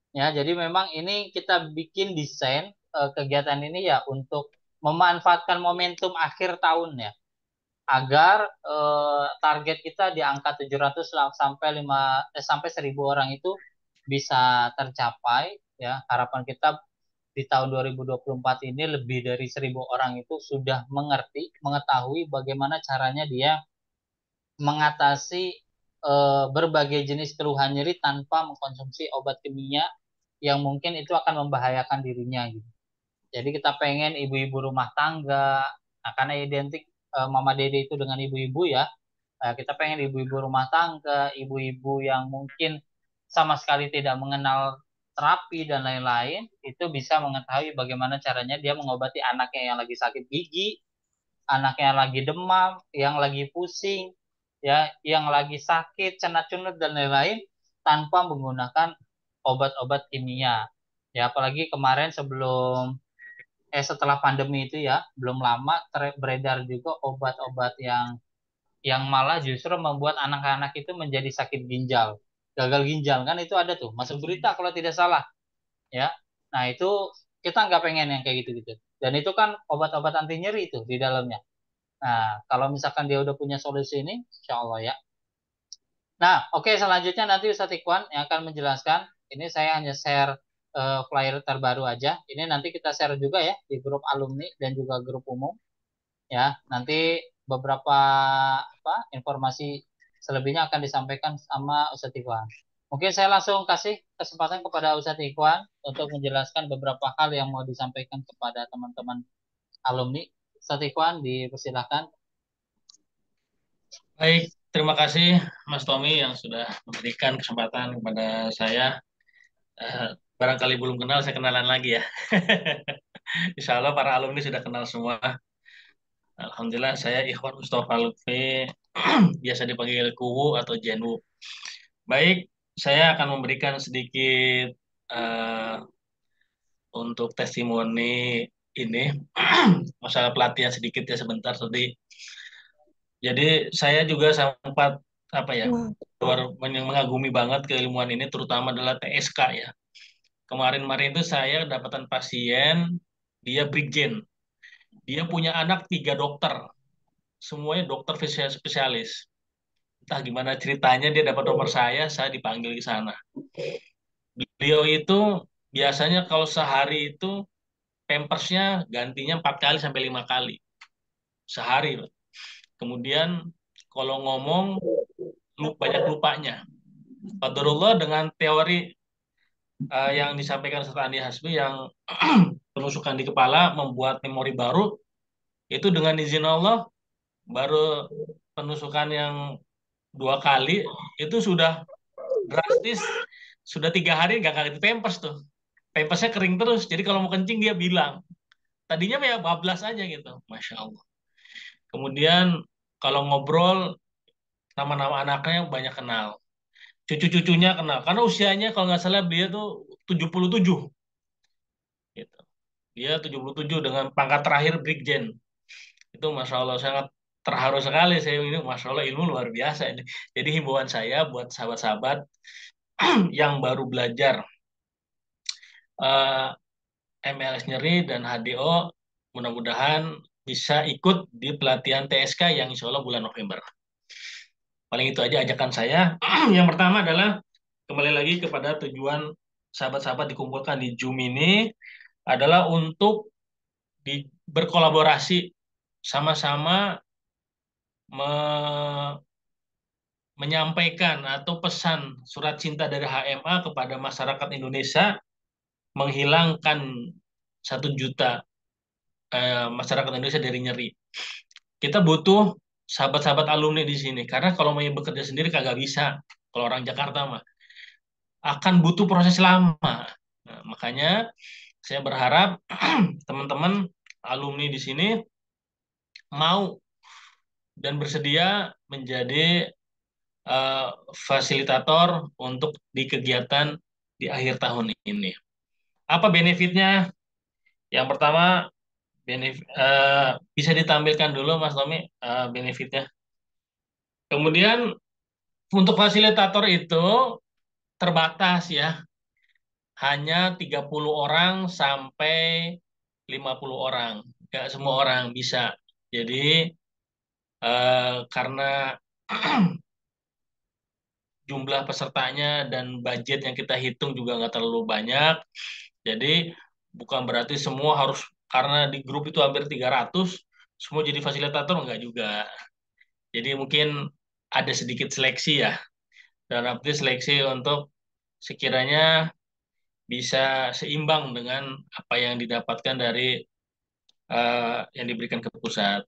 Ya, jadi memang ini kita bikin desain kegiatan ini ya untuk memanfaatkan momentum akhir tahun ya. Agar target kita di angka 700 sampai 1.000 orang itu bisa tercapai ya. Harapan kita di tahun 2024 ini lebih dari 1.000 orang itu sudah mengetahui bagaimana caranya dia mengatasi berbagai jenis keluhan nyeri tanpa mengkonsumsi obat kimia yang mungkin itu akan membahayakan dirinya gitu. Jadi kita pengen ibu-ibu rumah tangga, nah, karena identik Mama Dede itu dengan ibu-ibu ya, kita pengen ibu-ibu rumah tangga, ibu-ibu yang mungkin sama sekali tidak mengenal terapi dan lain-lain, itu bisa mengetahui bagaimana caranya dia mengobati anaknya yang lagi sakit gigi, anaknya yang lagi demam, yang lagi pusing, ya, yang lagi sakit, cenat-cunut dan lain-lain tanpa menggunakan obat-obat kimia. Ya, apalagi kemarin setelah pandemi itu ya, belum lama beredar juga obat-obat yang malah justru membuat anak-anak itu menjadi sakit ginjal, gagal ginjal kan itu ada tuh, masuk berita kalau tidak salah, ya. Nah itu kita nggak pengen yang kayak gitu-gitu. Dan itu kan obat-obat anti nyeri itu di dalamnya. Nah, kalau misalkan dia udah punya solusi ini, insya Allah ya. Nah, oke, selanjutnya nanti Ustadz Ikhwan yang akan menjelaskan. Ini saya hanya share flyer terbaru aja. Ini nanti kita share juga ya di grup alumni dan juga grup umum. Ya, nanti beberapa informasi selebihnya akan disampaikan sama Ustadz Ikhwan. Mungkin saya langsung kasih kesempatan kepada Ustadz Ikhwan untuk menjelaskan beberapa hal yang mau disampaikan kepada teman-teman alumni. Ustadz Ikhwan, dipersilakan. Baik, terima kasih Mas Tommy yang sudah memberikan kesempatan kepada saya. Eh, Barangkali belum kenal, saya kenalan lagi ya. Insya Allah para alumni sudah kenal semua. Alhamdulillah, saya Ikhwan Mustafa Lutfi, biasa dipanggil Kuwu atau Jenwu. Baik, saya akan memberikan sedikit eh, untuk testimoni ini, masalah pelatihan sedikit ya sebentar tadi. Jadi saya juga sempat apa ya, mengagumi banget keilmuan ini, terutama adalah TSK ya. Kemarin-kemarin itu saya dapatan pasien, dia Brigjen, dia punya anak 3 dokter, semuanya dokter spesialis. Entah gimana ceritanya dia dapat nomor saya dipanggil ke sana. Beliau itu biasanya kalau sehari itu pampersnya gantinya 4 kali sampai 5 kali sehari. Kemudian kalau ngomong banyak lupanya. Qadarullah dengan teori yang disampaikan Ustaz Andi Hasbi yang penusukan di kepala membuat memori baru, itu dengan izin Allah baru penusukan yang 2 kali itu sudah drastis, sudah 3 hari nggak ganti pampers tuh, pampersnya kering terus, jadi kalau mau kencing dia bilang, tadinya ya bablas aja gitu, masya Allah. Kemudian kalau ngobrol, nama-nama anaknya banyak kenal, cucu-cucunya kenal, karena usianya kalau nggak salah dia tuh 77 gitu. Dia 77 dengan pangkat terakhir Brigjen. Itu Masya Allah sangat terharu sekali saya ini, Masya Allah ilmu luar biasa ini. Jadi himbauan saya buat sahabat-sahabat yang baru belajar eh, MLS nyeri dan HDO, mudah-mudahan bisa ikut di pelatihan TSK yang insya Allah bulan November. Paling itu aja ajakan saya. Yang pertama adalah kembali lagi kepada tujuan sahabat-sahabat dikumpulkan di Zoom ini adalah untuk berkolaborasi sama-sama menyampaikan atau pesan surat cinta dari HMA kepada masyarakat Indonesia, menghilangkan 1 juta masyarakat Indonesia dari nyeri. Kita butuh sahabat-sahabat alumni di sini, karena kalau mau bekerja sendiri kagak bisa. Kalau orang Jakarta mah akan butuh proses lama. Nah, makanya saya berharap teman-teman alumni di sini mau dan bersedia menjadi fasilitator untuk di kegiatan di akhir tahun ini. Apa benefitnya? Yang pertama, bisa ditampilkan dulu Mas Tommy benefitnya. Kemudian untuk fasilitator itu terbatas ya, hanya 30 orang sampai 50 orang. Nggak semua orang bisa. Jadi karena jumlah pesertanya dan budget yang kita hitung juga nggak terlalu banyak. Jadi bukan berarti semua harus, karena di grup itu hampir 300, semua jadi fasilitator, nggak juga. Jadi mungkin ada sedikit seleksi ya. Dan arti seleksi untuk sekiranya bisa seimbang dengan apa yang didapatkan dari yang diberikan ke pusat.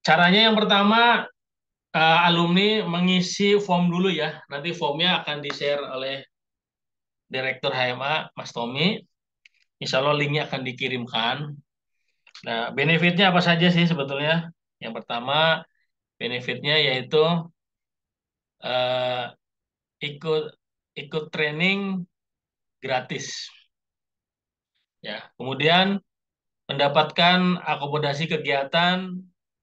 Caranya yang pertama, alumni mengisi form dulu ya. Nanti formnya akan di-share oleh Direktur HMA, Mas Tommy. Insya Allah linknya akan dikirimkan. Nah, benefitnya apa saja sih sebetulnya? Yang pertama, benefitnya yaitu eh, ikut ikut training gratis. Ya, kemudian mendapatkan akomodasi kegiatan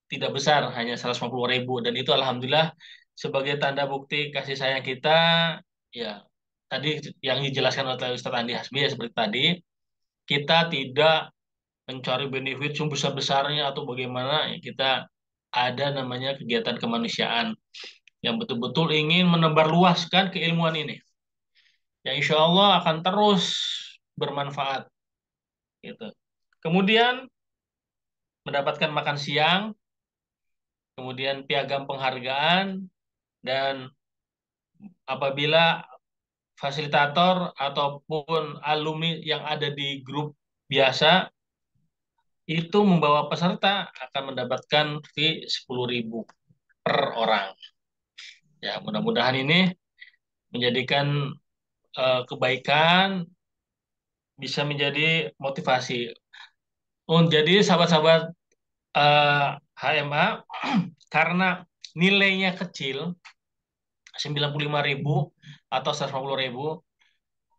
tidak besar, hanya 150.000, dan itu alhamdulillah sebagai tanda bukti kasih sayang kita. Ya, tadi yang dijelaskan oleh Ustadz Andi Hasbi ya, seperti tadi, kita tidak mencari benefit sebesar-besarnya atau bagaimana, ya kita ada namanya kegiatan kemanusiaan yang betul-betul ingin menebarluaskan keilmuan ini, yang insya Allah akan terus bermanfaat gitu. Kemudian mendapatkan makan siang, kemudian piagam penghargaan, dan apabila fasilitator ataupun alumni yang ada di grup biasa itu membawa peserta akan mendapatkan fee 10.000 per orang. Ya, mudah-mudahan ini menjadikan kebaikan, bisa menjadi motivasi. Jadi sahabat-sahabat HMA, karena nilainya kecil, 95.000 atau 150.000,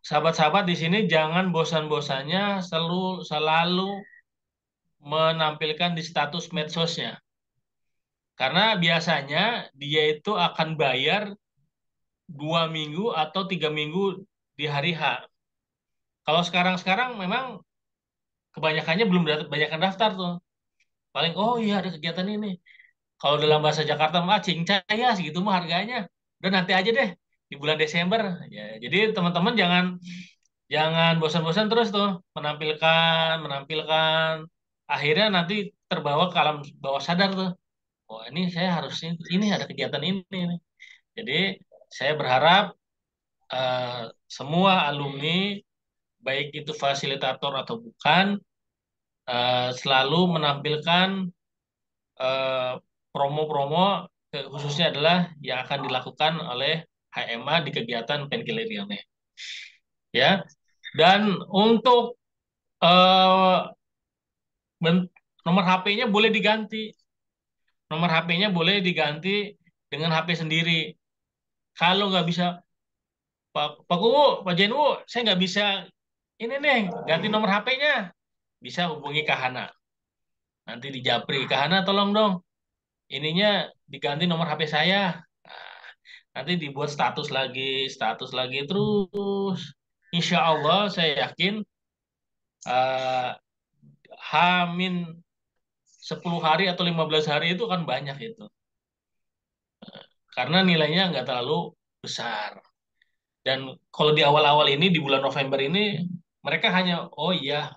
sahabat-sahabat di sini jangan bosan-bosannya selalu menampilkan di status medsosnya. Karena biasanya dia itu akan bayar 2 minggu atau 3 minggu di hari H. Kalau sekarang memang kebanyakannya belum banyak yang daftar tuh. Paling, oh iya ada kegiatan ini. Kalau dalam bahasa Jakarta mah cincay ya segitu mah harganya. Udah nanti aja deh di bulan Desember. Ya, jadi teman-teman jangan jangan bosan-bosan terus tuh menampilkan. Akhirnya nanti terbawa ke alam bawah sadar tuh. Oh ini saya harus ini ada kegiatan ini nih. Jadi saya berharap semua alumni baik itu fasilitator atau bukan selalu menampilkan eh, promo-promo khususnya adalah yang akan dilakukan oleh HMA di kegiatan Penkilirione. Ya. Dan untuk eh, nomor HP-nya boleh diganti. Nomor HP-nya boleh diganti dengan HP sendiri. Kalau nggak bisa, Pak Kuwu, Pak Jenwu, saya nggak bisa ini nih, ganti nomor HP-nya. Bisa hubungi Kahana. Nanti di Japri, Kahana tolong dong, ininya diganti nomor HP saya. Nah, nanti dibuat status lagi terus. Insya Allah saya yakin uh, Hamin 10 hari atau 15 hari itu kan banyak itu. Karena nilainya nggak terlalu besar. Dan kalau di awal-awal ini, di bulan November ini, mereka hanya, oh iya.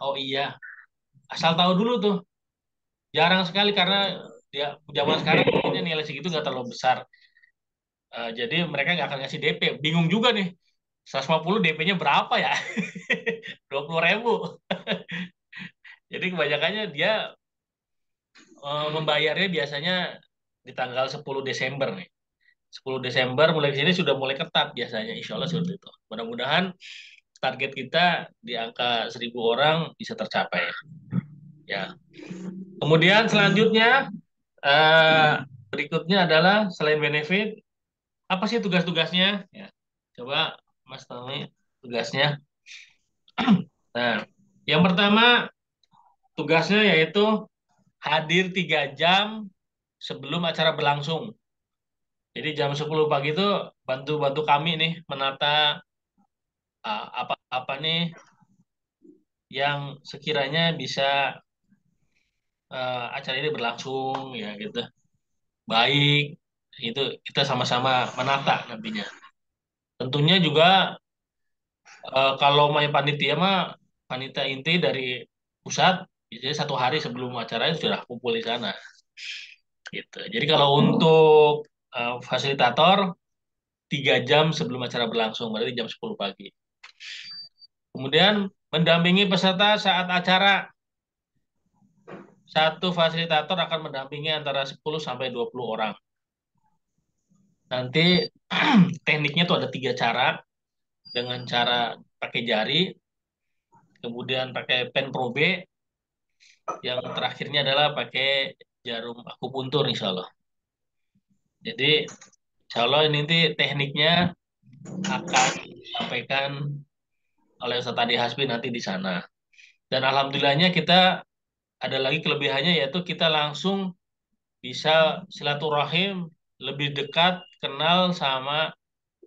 Asal tahu dulu tuh. Jarang sekali karena dia zaman sekarang ini nilai segitu nggak terlalu besar. Jadi mereka nggak akan ngasih DP. Bingung juga nih. 150 DP-nya berapa ya? 20.000. Jadi kebanyakannya dia membayarnya biasanya di tanggal 10 Desember nih. 10 Desember mulai di sini sudah mulai ketat biasanya. Insya Allah seperti itu. Mudah-mudahan target kita di angka 1.000 orang bisa tercapai. Ya. Kemudian selanjutnya berikutnya adalah selain benefit, apa sih tugas-tugasnya? Ya. Coba Mas Tommy tugasnya. Nah, yang pertama tugasnya yaitu hadir 3 jam sebelum acara berlangsung. Jadi jam 10 pagi itu bantu-bantu kami nih menata apa-apa nih yang sekiranya bisa acara ini berlangsung ya gitu. Baik, itu kita sama-sama menata nantinya. Tentunya juga kalau main panitia mah panitia inti dari pusat, jadi 1 hari sebelum acara itu sudah kumpul di sana. Gitu. Jadi kalau untuk fasilitator 3 jam sebelum acara berlangsung, berarti jam 10 pagi. Kemudian mendampingi peserta saat acara. Satu fasilitator akan mendampingi antara 10 sampai 20 orang. Nanti tekniknya tuh ada 3 cara. Dengan cara pakai jari, kemudian pakai pen probe, yang terakhirnya adalah pakai jarum akupuntur insya Allah. Jadi insya Allah ini nanti tekniknya akan disampaikan oleh Ustaz Adi Hasbi nanti di sana. Dan alhamdulillahnya kita ada lagi kelebihannya yaitu kita langsung bisa silaturahim lebih dekat kenal sama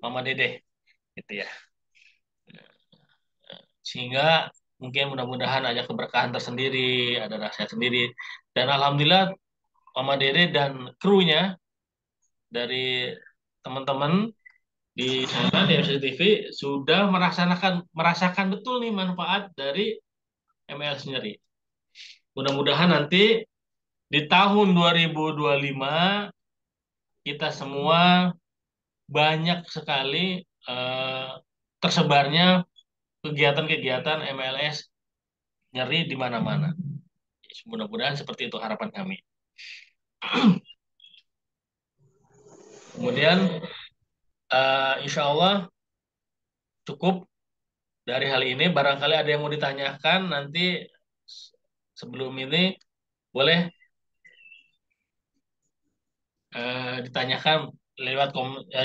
Mama Dedeh gitu ya. Sehingga mungkin mudah-mudahan ada keberkahan tersendiri, ada nasihat sendiri. Dan alhamdulillah Mama Dede dan krunya dari teman-teman di sana di MCC TV sudah merasakan betul nih manfaat dari ML sendiri. Mudah-mudahan nanti di tahun 2025 kita semua banyak sekali tersebarnya kegiatan-kegiatan MLS nyeri di mana-mana. Mudah-mudahan seperti itu harapan kami. Kemudian insya Allah cukup dari hal ini. Barangkali ada yang mau ditanyakan nanti sebelum ini boleh ditanyakan lewat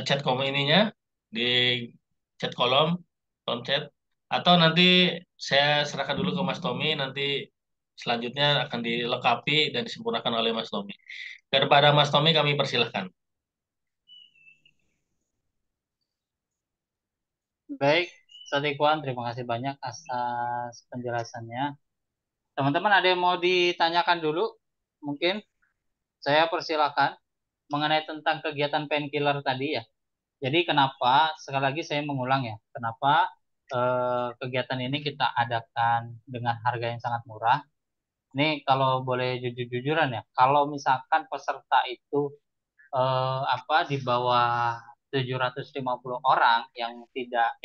chat ininya di chat kolom chat, atau nanti saya serahkan dulu ke Mas Tommy, nanti selanjutnya akan dilengkapi dan disempurnakan oleh Mas Tommy. Kepada Mas Tommy kami persilahkan. Baik, Ustaz Ikhwan, terima kasih banyak atas penjelasannya. Teman-teman ada yang mau ditanyakan dulu? Mungkin saya persilakan mengenai tentang kegiatan painkiller tadi ya. Jadi kenapa, sekali lagi saya mengulang ya, kenapa kegiatan ini kita adakan dengan harga yang sangat murah. Ini kalau boleh jujur-jujuran ya, kalau misalkan peserta itu di bawah 750 orang yang tidak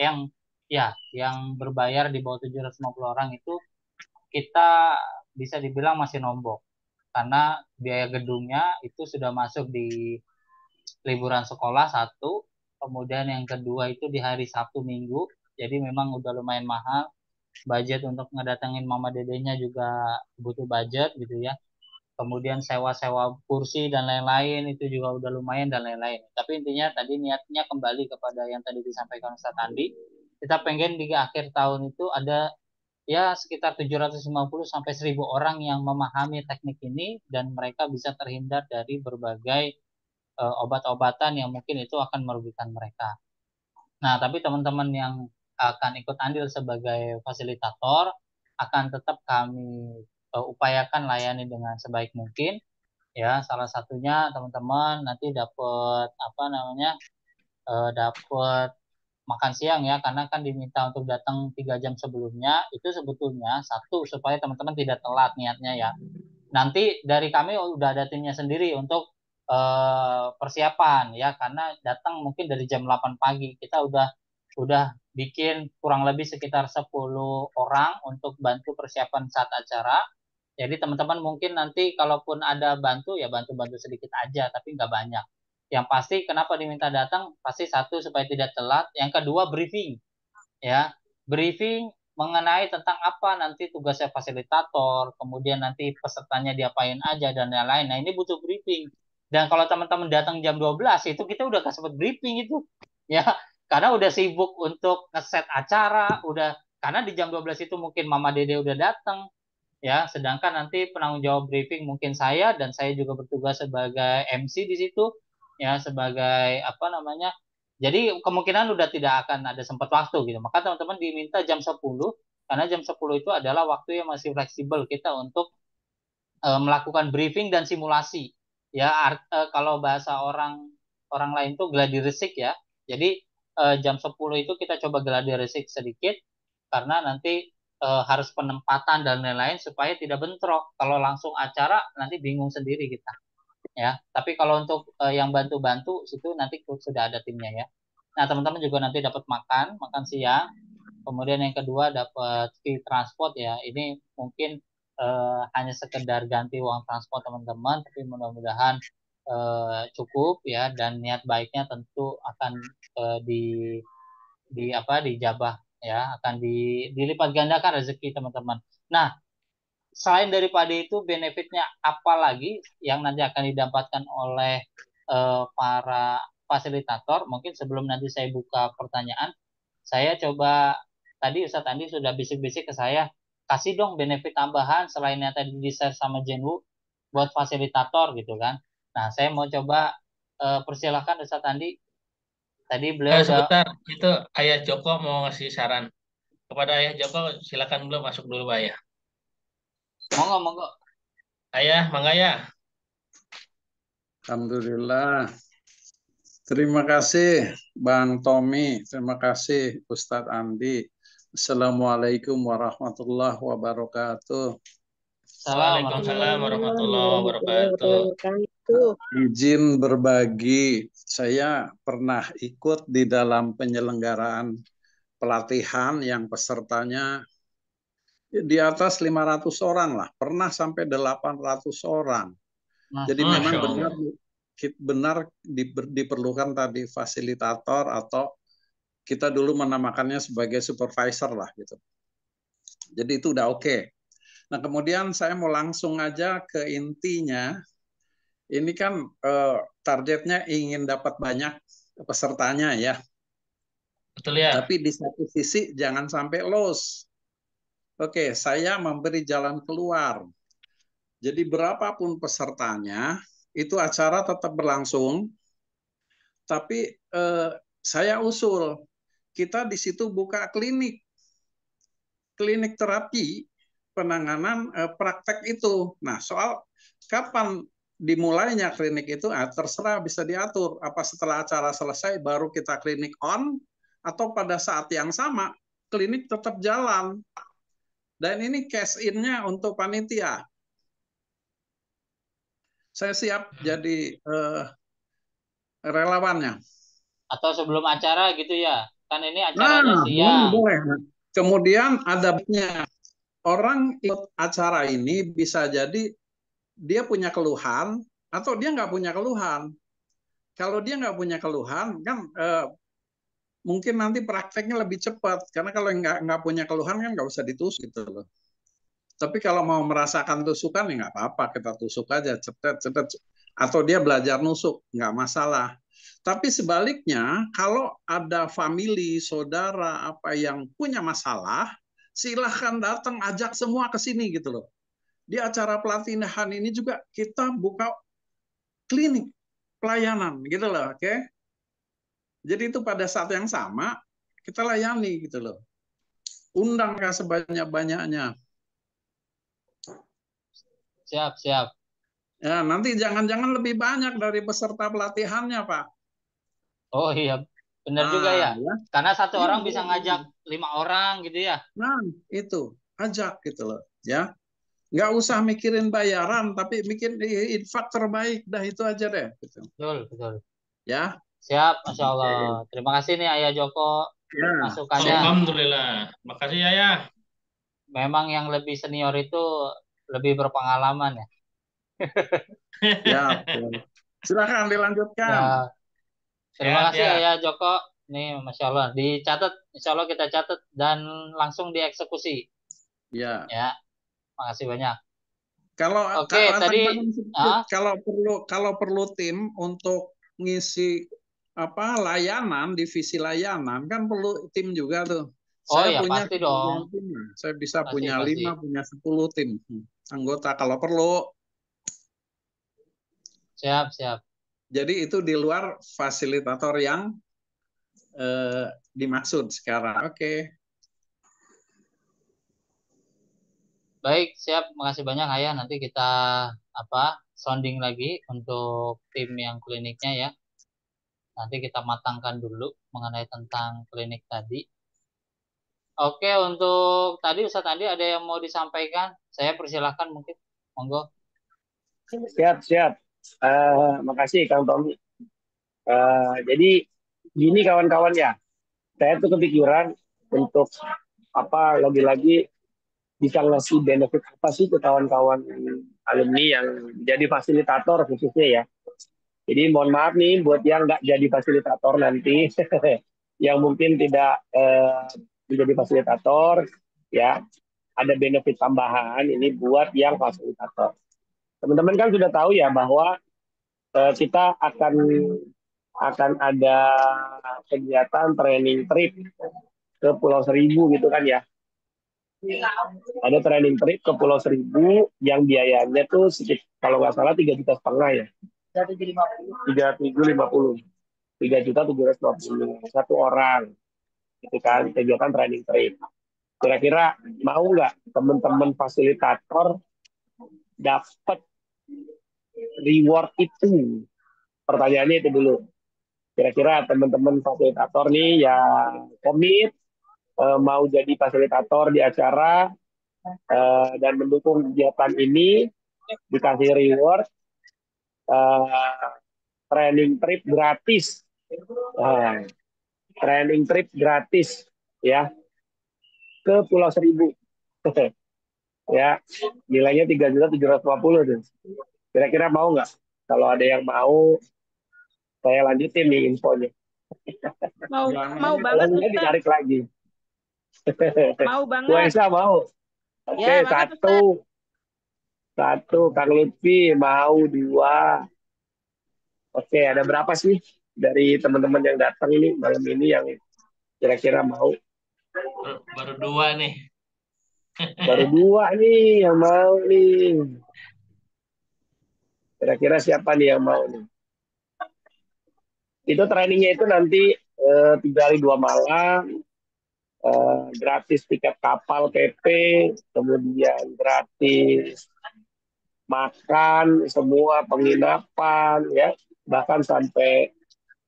yang berbayar di bawah 750 orang itu kita bisa dibilang masih nombok karena biaya gedungnya itu sudah masuk di liburan sekolah satu, kemudian yang kedua itu di hari Sabtu Minggu, jadi memang udah lumayan mahal. Budget untuk ngedatengin mama dedenya juga butuh budget gitu ya. Kemudian sewa-sewa kursi dan lain-lain itu juga udah lumayan dan lain-lain. Tapi intinya tadi niatnya kembali kepada yang tadi disampaikan Ustaz Andi. Kita pengen di akhir tahun itu ada ya sekitar 750 sampai 1000 orang yang memahami teknik ini dan mereka bisa terhindar dari berbagai obat-obatan yang mungkin itu akan merugikan mereka. Nah, tapi teman-teman yang akan ikut andil sebagai fasilitator akan tetap kami upayakan layani dengan sebaik mungkin. Ya, salah satunya teman-teman nanti dapat dapat makan siang ya, karena kan diminta untuk datang 3 jam sebelumnya. Itu sebetulnya satu supaya teman-teman tidak telat niatnya ya. Nanti dari kami udah ada timnya sendiri untuk persiapan ya, karena datang mungkin dari jam 8 pagi kita udah bikin kurang lebih sekitar 10 orang untuk bantu persiapan saat acara. Jadi teman-teman mungkin nanti kalaupun ada bantu ya bantu-bantu sedikit aja tapi nggak banyak. Yang pasti kenapa diminta datang pasti satu supaya tidak telat, yang kedua briefing ya, briefing mengenai tentang apa nanti tugasnya fasilitator, kemudian nanti pesertanya diapain aja dan lain-lain. Nah, ini butuh briefing. Dan kalau teman-teman datang jam 12 itu kita udah gak sempat briefing itu. Ya, karena udah sibuk untuk ngeset acara, udah karena di jam 12 itu mungkin Mama Dede udah datang. Ya, sedangkan nanti penanggung jawab briefing mungkin saya, dan saya juga bertugas sebagai MC di situ ya, sebagai jadi kemungkinan udah tidak akan ada sempat waktu gitu. Maka teman-teman diminta jam 10 karena jam 10 itu adalah waktu yang masih fleksibel kita untuk melakukan briefing dan simulasi. Ya, kalau bahasa orang orang lain tuh gladi resik ya. Jadi jam 10 itu kita coba gladi resik sedikit karena nanti harus penempatan dan lain-lain supaya tidak bentrok. Kalau langsung acara nanti bingung sendiri kita. Ya, tapi kalau untuk yang bantu-bantu situ nanti sudah ada timnya ya. Nah, teman-teman juga nanti dapat makan siang. Kemudian yang kedua dapat fee transport ya. Ini mungkin hanya sekedar ganti uang transport teman-teman, tapi mudah-mudahan cukup ya, dan niat baiknya tentu akan dijabah ya, akan dilipat gandakan rezeki teman-teman. Nah, selain daripada itu benefitnya apa lagi yang nanti akan didapatkan oleh para fasilitator? Mungkin sebelum nanti saya buka pertanyaan, saya coba tadi Ustadz Andi sudah bisik-bisik ke saya, kasih dong benefit tambahan selain yang tadi di-share sama Jenwu buat fasilitator gitu kan. Nah, saya mau coba persilahkan Ustadz Andi. Tadi beliau Sebentar, itu Ayah Joko mau ngasih saran. Kepada Ayah Joko, silakan belum masuk dulu, Pak Ayah. Monggo. Ayah, mangga ya. Alhamdulillah. Terima kasih Bang Tommy, terima kasih Ustadz Andi. Assalamualaikum warahmatullahi wabarakatuh. Waalaikumsalam warahmatullahi wabarakatuh. Tuh. izin berbagi. Saya pernah ikut di dalam penyelenggaraan pelatihan yang pesertanya di atas 500 orang lah. Pernah sampai 800 orang. Jadi memang Masya benar Allah. benar diperlukan tadi fasilitator atau kita dulu menamakannya sebagai supervisor lah gitu. Jadi itu udah oke. Nah kemudian saya mau langsung aja ke intinya. Ini kan targetnya ingin dapat banyak pesertanya ya. Betul ya. Tapi di satu sisi jangan sampai loss. Oke, saya memberi jalan keluar. Jadi berapapun pesertanya, itu acara tetap berlangsung. Tapi saya usul, kita di situ buka klinik terapi penanganan praktek itu. Nah, soal kapan dimulainya klinik itu terserah, bisa diatur. Apa setelah acara selesai baru kita klinik on, atau pada saat yang sama klinik tetap jalan. Dan ini cash in-nya untuk panitia. Saya siap jadi relawannya. Atau sebelum acara gitu ya. Kan ini acaranya Nah, siang. boleh. Kemudian ada orang ikut acara ini bisa jadi dia punya keluhan atau dia nggak punya keluhan. Kalau dia nggak punya keluhan, kan mungkin nanti prakteknya lebih cepat. Karena kalau nggak punya keluhan kan nggak usah ditusuk gitu loh. Tapi kalau mau merasakan tusukan ya nggak apa-apa, kita tusuk aja, cetet. Atau dia belajar nusuk, nggak masalah. Tapi sebaliknya, kalau ada family, saudara, apa yang punya masalah, silahkan datang, ajak semua ke sini gitu loh. Di acara pelatihan ini juga kita buka klinik pelayanan gitu loh, oke? Jadi itu pada saat yang sama kita layani gitu loh. Undang sebanyak-banyaknya. Siap, siap. Ya, nanti jangan-jangan lebih banyak dari peserta pelatihannya, Pak. Oh iya, benar juga ya. Ya. Karena satu Iya, orang bisa ngajak 5 orang gitu ya. Nah, itu ajak gitu loh, ya. Nggak usah mikirin bayaran, tapi mikirin infak terbaik, dah itu aja deh. Gitu. Betul, betul. Ya. Siap, Masya Allah. Terima kasih nih Ayah Joko Ya. masukannya. Alhamdulillah. Makasih ya. Memang yang lebih senior itu lebih berpengalaman ya. Ya. Silakan dilanjutkan. Ya. Terima Sehat kasih ya. Ayah Joko. Nih, Masya Allah. Dicatat, Insya Allah kita catat dan langsung dieksekusi. Ya. Ya, makasih banyak. Kalau Oke, tadi kalau perlu tim untuk ngisi layanan, divisi layanan kan perlu tim juga tuh. Oh Saya ya, punya pasti dong. tim. Saya bisa Pasti, punya pasti. 5, punya 10 tim anggota kalau perlu. Siap, siap. Jadi itu di luar fasilitator yang dimaksud sekarang. Oke. Baik, siap. Makasih banyak Ayah. Nanti kita sounding lagi untuk tim yang kliniknya ya. Nanti kita matangkan dulu mengenai tentang klinik tadi. Oke, untuk tadi Ustadz Andi ada yang mau disampaikan? Saya persilahkan mungkin. Monggo. Siap. Makasih Kang Tommy. Jadi gini kawan-kawan ya, saya tuh kepikiran untuk lagi-lagi bisa ngasih benefit apa sih ke kawan-kawan alumni yang jadi fasilitator khususnya ya. Jadi mohon maaf nih buat yang nggak jadi fasilitator nanti, yang mungkin tidak menjadi fasilitator, ya ada benefit tambahan ini buat yang fasilitator. Teman-teman kan sudah tahu ya bahwa kita akan ada kegiatan training trip ke Pulau Seribu gitu kan ya. Ada training trip ke Pulau Seribu yang biayanya tuh kalau nggak salah 3,5 juta ya. 3.750. 3.750 satu orang. Itu kan kegiatan training trip. Kira-kira mau nggak teman-teman fasilitator dapat reward itu? Pertanyaannya itu dulu. Kira-kira teman-teman fasilitator nih yang komit mau jadi fasilitator di acara dan mendukung kegiatan ini, dikasih reward eh, training trip gratis. Nah, training trip gratis ya ke Pulau Seribu. Ya, nilainya 3.750 tuh. Kira-kira mau nggak? Kalau ada yang mau, saya lanjutin nih infonya. Mau Jangan. Kalau banget enggak Ustaz. ditarik lagi. Mau Bu banget. Esa mau. Oke, Ya, banget Ustaz. satu. Kang Lutfi mau, 2. Oke, ada berapa sih dari teman-teman yang datang ini malam ini yang kira-kira mau? Baru 2 nih. Baru 2 nih yang mau nih. Kira-kira siapa nih yang mau nih? Itu trainingnya itu nanti 3 hari 2 malam, gratis tiket kapal PP, kemudian gratis makan, semua penginapan, ya, bahkan sampai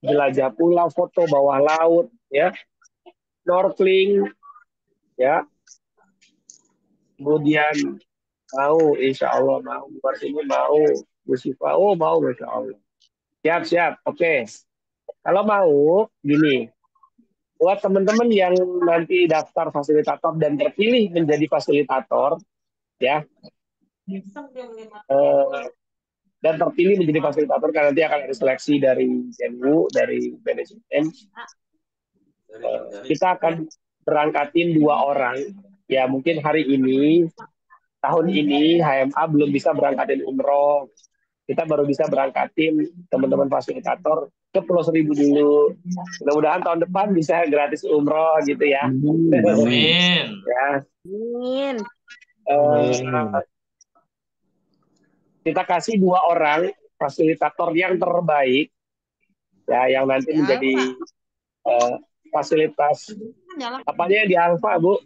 jelajah pulau, foto bawah laut, ya, snorkeling, ya, kemudian mau, insya Allah mau, luar sini mau, Bu Siva, oh mau, insya Allah. Siap, oke. Kalau mau, gini, buat teman-teman yang nanti daftar fasilitator dan terpilih menjadi fasilitator, ya, eh, dan terpilih menjadi fasilitator karena nanti akan ada seleksi dari Jenwu, dari manajemen. Kita akan berangkatin 2 orang. Ya mungkin hari ini, tahun ini HMA belum bisa berangkatin umroh. Kita baru bisa berangkatin teman-teman fasilitator ke Pulau Seribu dulu. Mudah-mudahan tahun depan bisa gratis umroh gitu ya. Amin. Ya. Amin. Kita kasih 2 orang fasilitator yang terbaik, ya, yang nanti menjadi fasilitas. Apanya yang di Alfa, Bu?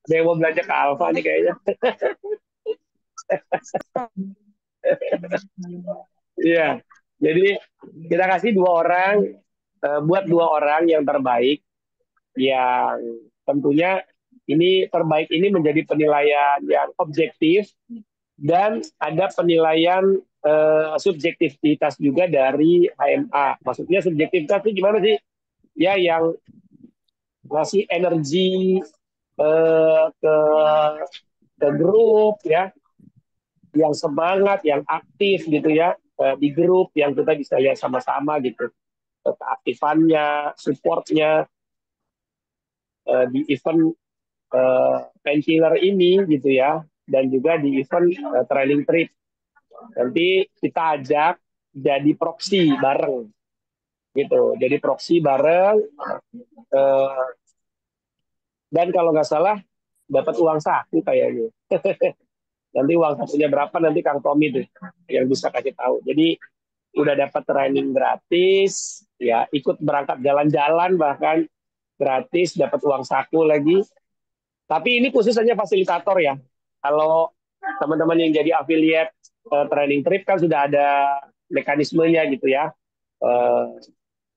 Ada yang mau belanja ke Alfa nih kayaknya. Iya, jadi kita kasih 2 orang, buat 2 orang yang terbaik, yang tentunya ini terbaik ini menjadi penilaian yang objektif dan ada penilaian subjektivitas juga dari HMA. Maksudnya subjektivitas itu gimana sih? Ya, yang ngasih energi ke grup, ya, yang semangat, yang aktif gitu ya, di grup yang kita bisa lihat sama-sama gitu, keaktifannya, supportnya di event painkiller ini gitu ya, dan juga di event training trip. Nanti kita ajak jadi proxy bareng gitu, jadi proxy bareng, dan kalau nggak salah dapat uang saku kayaknya. Nanti uang sakunya berapa nanti Kang Tommy tuh yang bisa kasih tahu. Jadi udah dapat training gratis, ya, ikut berangkat jalan-jalan bahkan gratis, dapat uang saku lagi. Tapi ini khusus hanya fasilitator ya. Kalau teman-teman yang jadi affiliate training trip kan sudah ada mekanismenya gitu ya.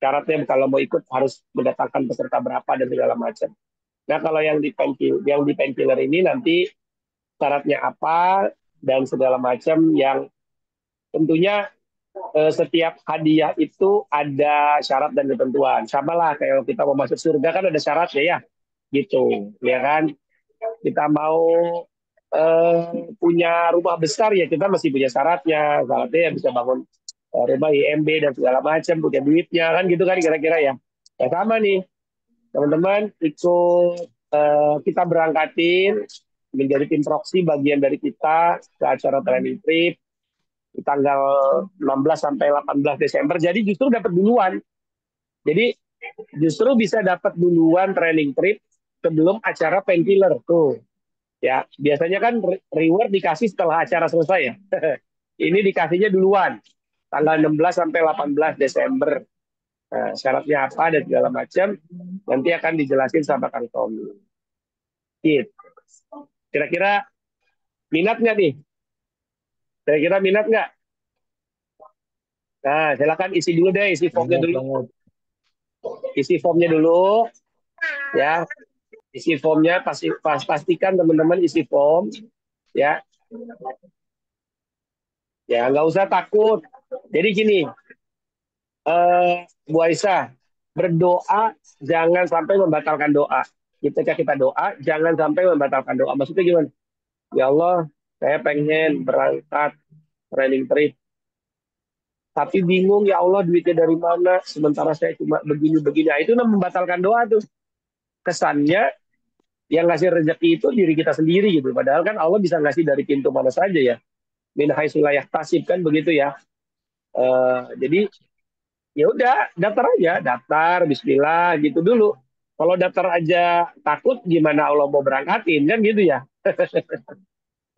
Syaratnya kalau mau ikut harus mendatangkan peserta berapa dan segala macam. Nah, kalau yang di painkiller ini nanti syaratnya apa dan segala macam, yang tentunya setiap hadiah itu ada syarat dan ketentuan. Sama lah kayak kita mau masuk surga kan ada syaratnya ya, gitu, ya kan? Kita mau punya rumah besar ya kita masih punya syaratnya. Syaratnya ya bisa bangun rumah IMB dan segala macam, punya duitnya kan gitu kan kira-kira ya. Ya sama nih teman-teman, ikut kita berangkatin menjadi tim proxy bagian dari kita ke acara training trip di tanggal 16 sampai 18 Desember. Jadi justru dapat duluan. Jadi justru bisa dapat duluan training trip sebelum acara painkiller tuh. Ya, biasanya kan reward dikasih setelah acara selesai ya. Ini dikasihnya duluan. Tanggal 16 sampai 18 Desember. Nah, syaratnya apa dan segala macam nanti akan dijelasin sama Kang Tommy. Gitu. Kira-kira minat nggak nih? Kira-kira minat nggak? Nah, silakan isi dulu deh, isi formnya dulu. Isi formnya dulu, ya. Isi formnya pastikan teman-teman isi form, ya. Ya, nggak usah takut. Jadi gini, Bu Aisyah, berdoa jangan sampai membatalkan doa. Ketika kita doa, jangan sampai membatalkan doa. Maksudnya gimana? Ya Allah, saya pengen berangkat training trip, tapi bingung ya Allah duitnya dari mana, sementara saya cuma begini-begini. Nah, itu membatalkan doa tuh. Kesannya yang ngasih rezeki itu diri kita sendiri gitu. Padahal kan Allah bisa ngasih dari pintu mana saja ya. Min haitsu la yahtasib kan begitu ya. Jadi ya udah daftar aja, daftar Bismillah gitu dulu. Kalau daftar aja takut gimana Allah mau berangkatin kan gitu ya.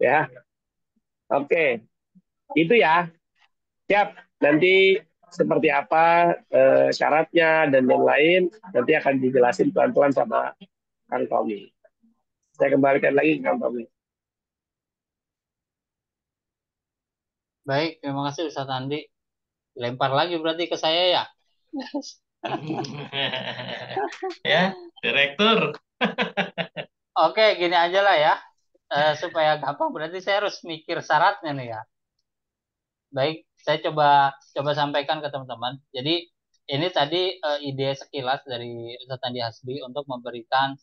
Ya, oke. Itu ya. Siap. Nanti seperti apa syaratnya dan yang lain nanti akan dijelasin pelan-pelan sama Kang Tommy. Saya kembalikan lagi ke Kang Tommy. Baik, terima kasih Ustaz Andi. Lempar lagi berarti ke saya ya. Ya, Direktur. Oke, gini aja lah ya. Supaya gampang berarti saya harus mikir syaratnya nih ya. Baik, saya coba sampaikan ke teman-teman. Jadi ini tadi ide sekilas dari Ustaz Andi Hasbi untuk memberikan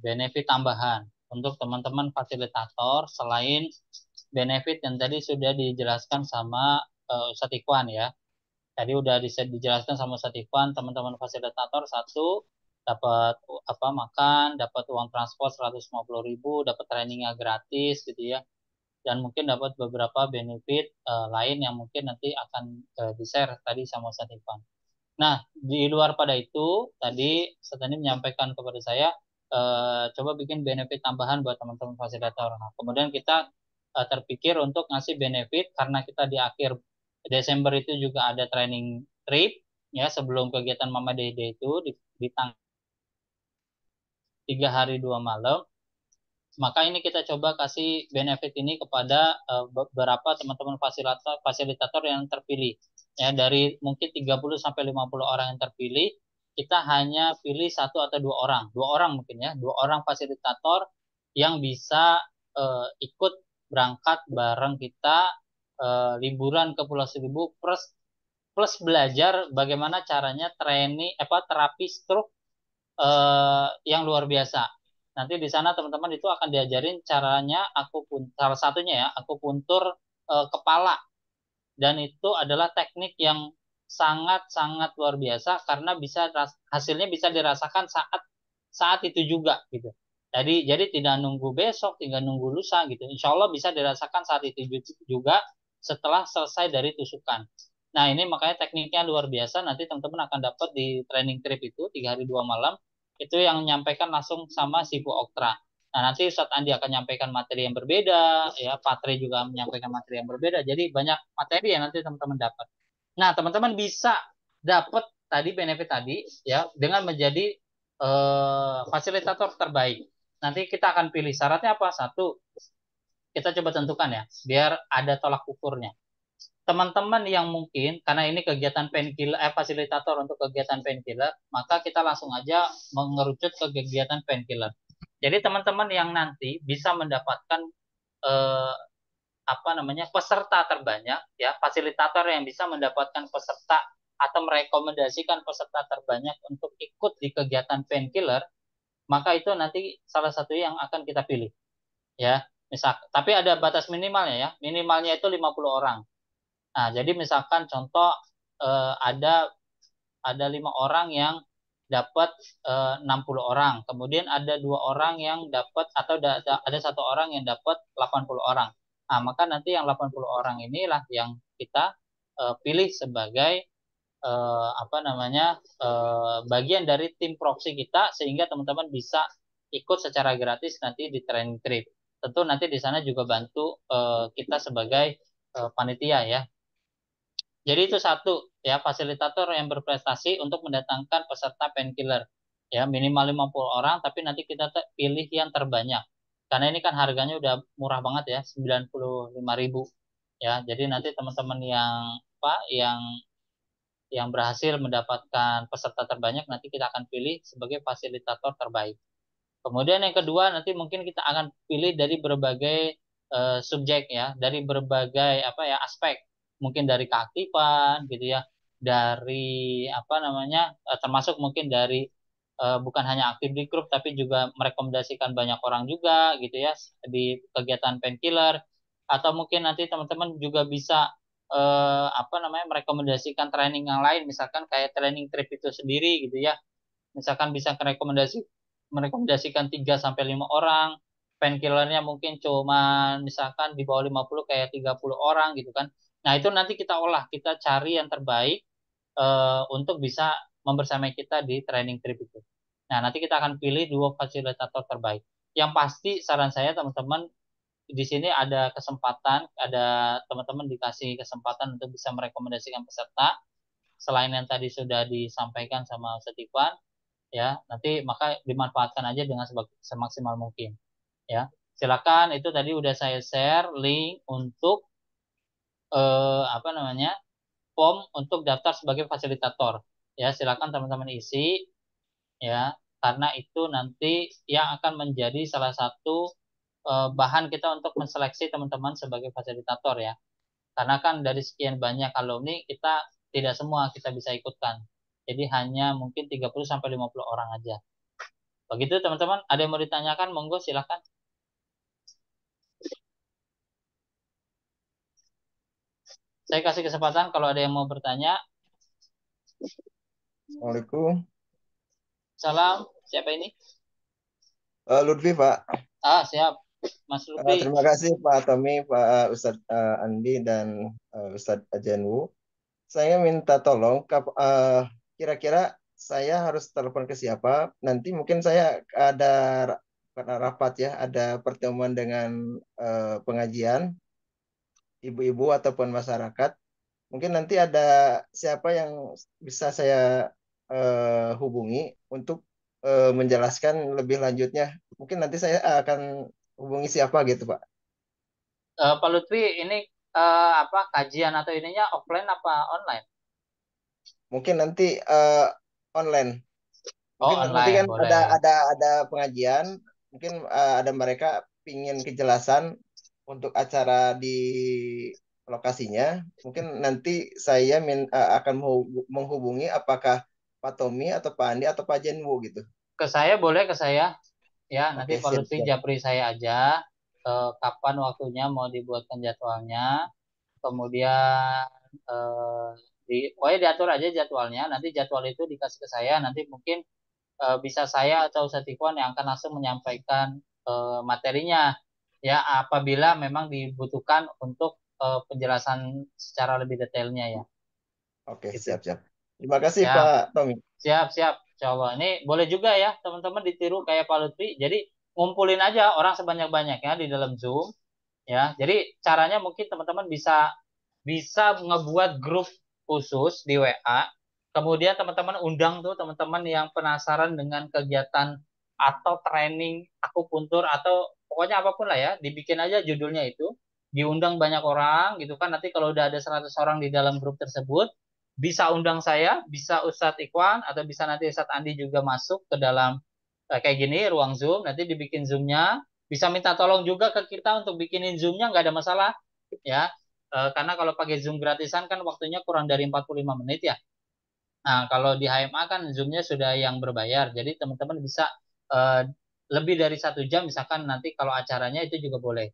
benefit tambahan untuk teman-teman fasilitator selain benefit yang tadi sudah dijelaskan sama Ustadz Ikhwan ya. Tadi udah dijelaskan sama Ustadz Ikhwan, teman-teman fasilitator satu dapat apa makan, dapat uang transport 150.000, dapat trainingnya gratis gitu ya. Dan mungkin dapat beberapa benefit lain yang mungkin nanti akan di-share tadi sama Ustadz Ikhwan. Nah, di luar pada itu, tadi Ustadz ini menyampaikan kepada saya, coba bikin benefit tambahan buat teman-teman fasilitator. Nah, kemudian kita terpikir untuk ngasih benefit karena kita di akhir Desember itu juga ada training trip, ya sebelum kegiatan Mama Dede itu di tanggal 3 hari 2 malam. Maka ini kita coba kasih benefit ini kepada beberapa teman-teman fasilitator yang terpilih. Ya, dari mungkin 30 sampai 50 orang yang terpilih, kita hanya pilih satu atau dua orang. Dua orang mungkin ya, dua orang fasilitator yang bisa ikut berangkat bareng kita liburan ke Pulau Seribu plus belajar bagaimana caranya terapi stroke yang luar biasa. Nanti di sana teman-teman itu akan diajarin caranya salah satunya ya akupuntur kepala, dan itu adalah teknik yang sangat-sangat luar biasa karena hasilnya bisa dirasakan saat itu juga gitu. Jadi tidak nunggu besok, tidak nunggu lusa gitu. Insya Allah bisa dirasakan saat itu juga setelah selesai dari tusukan. Nah ini makanya tekniknya luar biasa. Nanti teman-teman akan dapat di training trip itu 3 hari 2 malam. Itu yang menyampaikan langsung sama si Bu Oktra. Nah nanti Ustadz Andi akan menyampaikan materi yang berbeda, ya Patre juga menyampaikan materi yang berbeda. Jadi banyak materi yang nanti teman-teman dapat. Nah teman-teman bisa dapat tadi benefit tadi ya dengan menjadi fasilitator terbaik. Nanti kita akan pilih syaratnya apa? Satu, kita coba tentukan ya, biar ada tolak ukurnya. Teman-teman yang mungkin, karena ini kegiatan fasilitator untuk kegiatan painkiller, maka kita langsung aja mengerucut ke kegiatan painkiller. Jadi teman-teman yang nanti bisa mendapatkan peserta terbanyak, ya fasilitator yang bisa mendapatkan peserta atau merekomendasikan peserta terbanyak untuk ikut di kegiatan painkiller, maka itu nanti salah satu yang akan kita pilih ya. Tapi ada batas minimalnya ya, minimalnya itu 50 orang. Nah jadi misalkan contoh ada 5 orang yang dapat 60 orang, kemudian ada 2 orang yang dapat atau ada 1 orang yang dapat 80 orang. Nah maka nanti yang 80 orang inilah yang kita pilih sebagai bagian dari tim proxy kita, sehingga teman-teman bisa ikut secara gratis nanti di training trip. Tentu nanti di sana juga bantu kita sebagai panitia ya. Jadi itu satu ya, fasilitator yang berprestasi untuk mendatangkan peserta painkiller ya, minimal 50 orang, tapi nanti kita pilih yang terbanyak. Karena ini kan harganya udah murah banget ya, 95.000 ya. Jadi nanti teman-teman yang berhasil mendapatkan peserta terbanyak nanti kita akan pilih sebagai fasilitator terbaik. Kemudian yang kedua nanti mungkin kita akan pilih dari berbagai subjek ya, dari berbagai apa ya aspek, mungkin dari keaktifan gitu ya, dari apa namanya, termasuk mungkin dari bukan hanya aktif di grup tapi juga merekomendasikan banyak orang juga gitu ya di kegiatan painkiller, atau mungkin nanti teman-teman juga bisa apa namanya merekomendasikan training yang lain, misalkan kayak training trip itu sendiri gitu ya, misalkan bisa merekomendasikan 3 sampai 5 orang, painkillernya mungkin cuma misalkan di bawah 50 kayak 30 orang gitu kan. Nah, itu nanti kita olah, kita cari yang terbaik untuk bisa membersamai kita di training trip itu. Nah, nanti kita akan pilih 2 fasilitator terbaik. Yang pasti saran saya teman-teman, di sini ada kesempatan, ada teman-teman dikasih kesempatan untuk bisa merekomendasikan peserta selain yang tadi sudah disampaikan sama Ustaz Ikhwan, ya nanti maka dimanfaatkan aja dengan semaksimal mungkin, ya silakan. Itu tadi udah saya share link untuk apa namanya form untuk daftar sebagai fasilitator, ya silakan teman-teman isi ya, karena itu nanti yang akan menjadi salah satu bahan kita untuk menseleksi teman-teman sebagai fasilitator ya, karena kan dari sekian banyak alumni kita tidak semua kita bisa ikutkan, jadi hanya mungkin 30 sampai 50 orang aja. Begitu teman-teman, ada yang mau ditanyakan, monggo silakan. Saya kasih kesempatan kalau ada yang mau bertanya. Assalamualaikum. Salam, siapa ini? Lutfi, Pak. Siap, Mas Lutfi. Terima kasih Pak Tommy, Pak Ustadz Andi, dan Ustadz Ajanwu. Saya minta tolong, kira-kira saya harus telepon ke siapa? Nanti mungkin saya ada rapat ya, ada pertemuan dengan pengajian, ibu-ibu ataupun masyarakat. Mungkin nanti ada siapa yang bisa saya hubungi untuk menjelaskan lebih lanjutnya. Mungkin nanti saya akan hubungi siapa gitu, Pak. Pak Lutfi, ini apa kajian atau ininya offline apa online? Mungkin nanti online. Oh, Mungkin nanti online kan boleh. ada pengajian, mungkin ada mereka pingin kejelasan untuk acara di lokasinya. Mungkin nanti saya akan menghubungi apakah Pak Tommy atau Pak Andi atau Pak Jenwu gitu. Ke saya boleh, ke saya. Ya, nanti Oke, Pak siap, Lutfi siap. japri saya aja kapan waktunya mau dibuatkan jadwalnya. Kemudian pokoknya diatur aja jadwalnya. Nanti jadwal itu dikasih ke saya. Nanti mungkin bisa saya atau Satikwan yang akan langsung menyampaikan materinya. Ya, apabila memang dibutuhkan untuk penjelasan secara lebih detailnya ya. Oke, Gitu. siap, siap. Terima kasih Ya, Pak Tommy. siap, siap. Insya Allah. Ini boleh juga ya teman-teman ditiru kayak Pak Lutfi. Jadi ngumpulin aja orang sebanyak-banyaknya di dalam Zoom. Ya, jadi caranya mungkin teman-teman bisa bisa ngebuat grup khusus di WA. Kemudian teman-teman undang tuh teman-teman yang penasaran dengan kegiatan atau training akupuntur atau pokoknya apapun lah ya, dibikin aja judulnya itu, diundang banyak orang gitu kan. Nanti kalau udah ada 100 orang di dalam grup tersebut, bisa undang saya, bisa Ustadz Ikhwan, atau bisa nanti Ustadz Andi juga masuk ke dalam kayak gini ruang Zoom, nanti dibikin Zoom-nya, bisa minta tolong juga ke kita untuk bikinin Zoom-nya, nggak ada masalah ya. Karena kalau pakai Zoom gratisan kan waktunya kurang dari 45 menit ya. Nah, kalau di HMA kan Zoom-nya sudah yang berbayar, jadi teman-teman bisa eh, lebih dari 1 jam, misalkan nanti kalau acaranya itu juga boleh.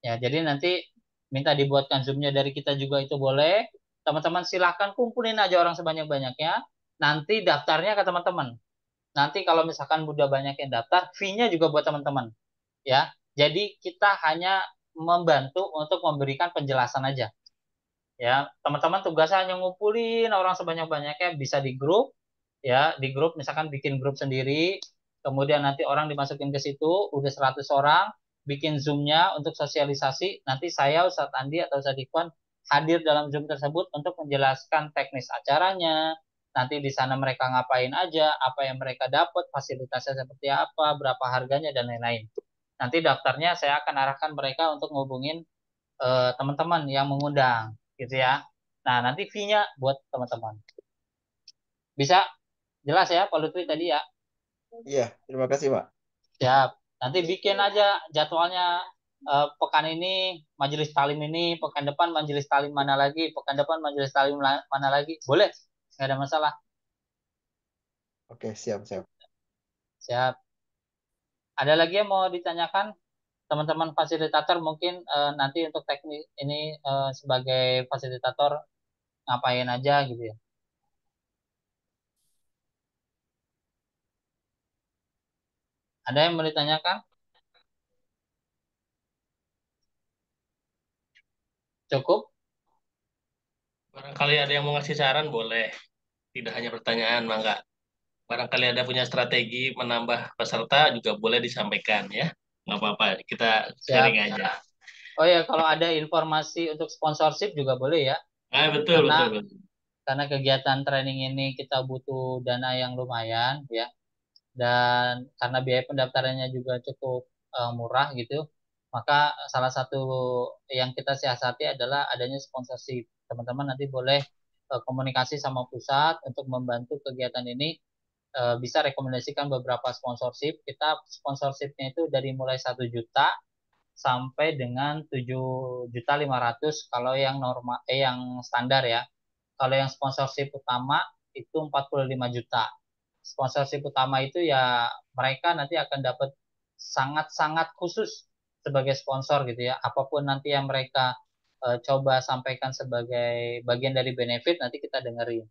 Ya, jadi nanti minta dibuatkan Zoom-nya dari kita juga itu boleh. Teman-teman silahkan kumpulin aja orang sebanyak-banyaknya. Nanti daftarnya ke teman-teman. Nanti kalau misalkan udah banyak yang daftar, fee-nya juga buat teman-teman. Ya, jadi kita hanya membantu untuk memberikan penjelasan aja. Ya, teman-teman tugasnya hanya ngumpulin orang sebanyak-banyaknya, bisa di grup, ya di grup misalkan bikin grup sendiri, kemudian nanti orang dimasukin ke situ, udah 100 orang, bikin Zoom-nya untuk sosialisasi, nanti saya, Ustadz Andi atau Ustadz Ikhwan hadir dalam Zoom tersebut untuk menjelaskan teknis acaranya, nanti di sana mereka ngapain aja, apa yang mereka dapat, fasilitasnya seperti apa, berapa harganya, dan lain-lain. Nanti daftarnya saya akan arahkan mereka untuk ngubungin teman-teman yang mengundang, gitu ya. Nah, nanti fee-nya buat teman-teman. Bisa jelas ya Pak Lutfi tadi ya? Iya, terima kasih Pak. Siap. Nanti bikin aja jadwalnya pekan ini majelis taklim ini, pekan depan majelis taklim mana lagi, pekan depan majelis taklim mana lagi, boleh, nggak ada masalah. Oke, siap, siap. Siap. Ada lagi yang mau ditanyakan teman-teman fasilitator, mungkin nanti untuk teknik ini sebagai fasilitator ngapain aja gitu ya. Ada yang mau ditanyakan? Cukup? Barangkali ada yang mau ngasih saran, boleh. Tidak hanya pertanyaan, mangga. Barangkali ada punya strategi menambah peserta, juga boleh disampaikan ya. Nggak apa-apa, kita Siap. sharing aja. Oh ya, kalau ada informasi untuk sponsorship juga boleh ya. Betul, Karena betul, betul. karena kegiatan training ini kita butuh dana yang lumayan ya. Dan karena biaya pendaftarannya juga cukup murah gitu, maka salah satu yang kita siasati adalah adanya sponsorship. Teman-teman nanti boleh komunikasi sama pusat untuk membantu kegiatan ini, bisa rekomendasikan beberapa sponsorship. Kita sponsorshipnya itu dari mulai 1 juta sampai dengan 7.500.000 kalau yang normal, yang standar ya. Kalau yang sponsorship utama itu 45 juta. Sponsorship utama itu ya mereka nanti akan dapat sangat-sangat khusus sebagai sponsor gitu ya. Apapun nanti yang mereka coba sampaikan sebagai bagian dari benefit, nanti kita dengerin.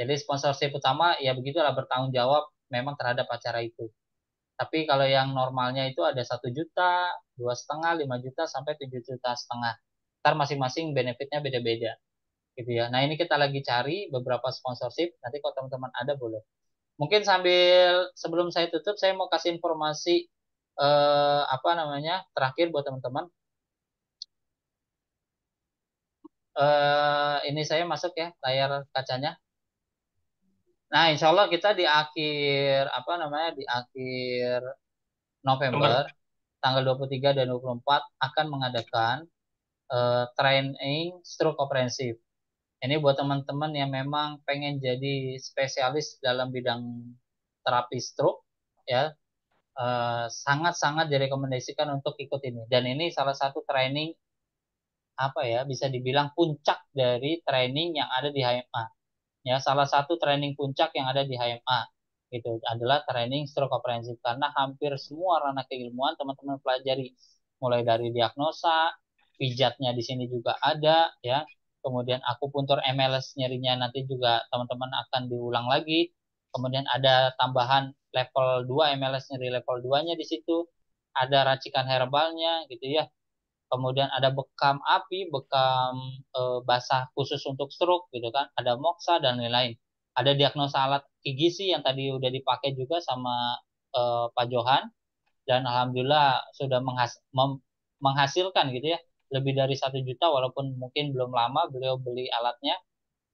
Jadi sponsorship utama ya begitulah, bertanggung jawab memang terhadap acara itu. Tapi kalau yang normalnya itu ada 1 juta, 2,5, 5 juta sampai 7,5 juta. Ntar masing-masing benefitnya beda-beda gitu ya. Nah ini kita lagi cari beberapa sponsorship. Nanti kalau teman-teman ada boleh. Mungkin sambil sebelum saya tutup, saya mau kasih informasi apa namanya terakhir buat teman-teman. Ini saya masuk ya layar kacanya. Nah, insya Allah kita di akhir apa namanya di akhir November, tanggal 23 dan 24 akan mengadakan training stroke komprehensif. Ini buat teman-teman yang memang pengen jadi spesialis dalam bidang terapi stroke ya, sangat-sangat direkomendasikan untuk ikut ini. Dan ini salah satu training apa ya, bisa dibilang puncak dari training yang ada di HMA. Ya, salah satu training puncak yang ada di HMA itu adalah training stroke komprehensif, karena hampir semua ranah keilmuan teman-teman pelajari, mulai dari diagnosa, pijatnya di sini juga ada ya. Kemudian akupuntur MLS nyerinya nanti juga teman-teman akan diulang lagi. Kemudian ada tambahan level 2 MLS nyeri level 2-nya di situ. Ada racikan herbalnya gitu ya. Kemudian ada bekam api, bekam basah khusus untuk stroke gitu kan, ada moksa dan lain-lain. Ada diagnosa alat gigi yang tadi udah dipakai juga sama Pak Johan, dan alhamdulillah sudah menghasilkan gitu ya lebih dari 1 juta, walaupun mungkin belum lama beliau beli alatnya.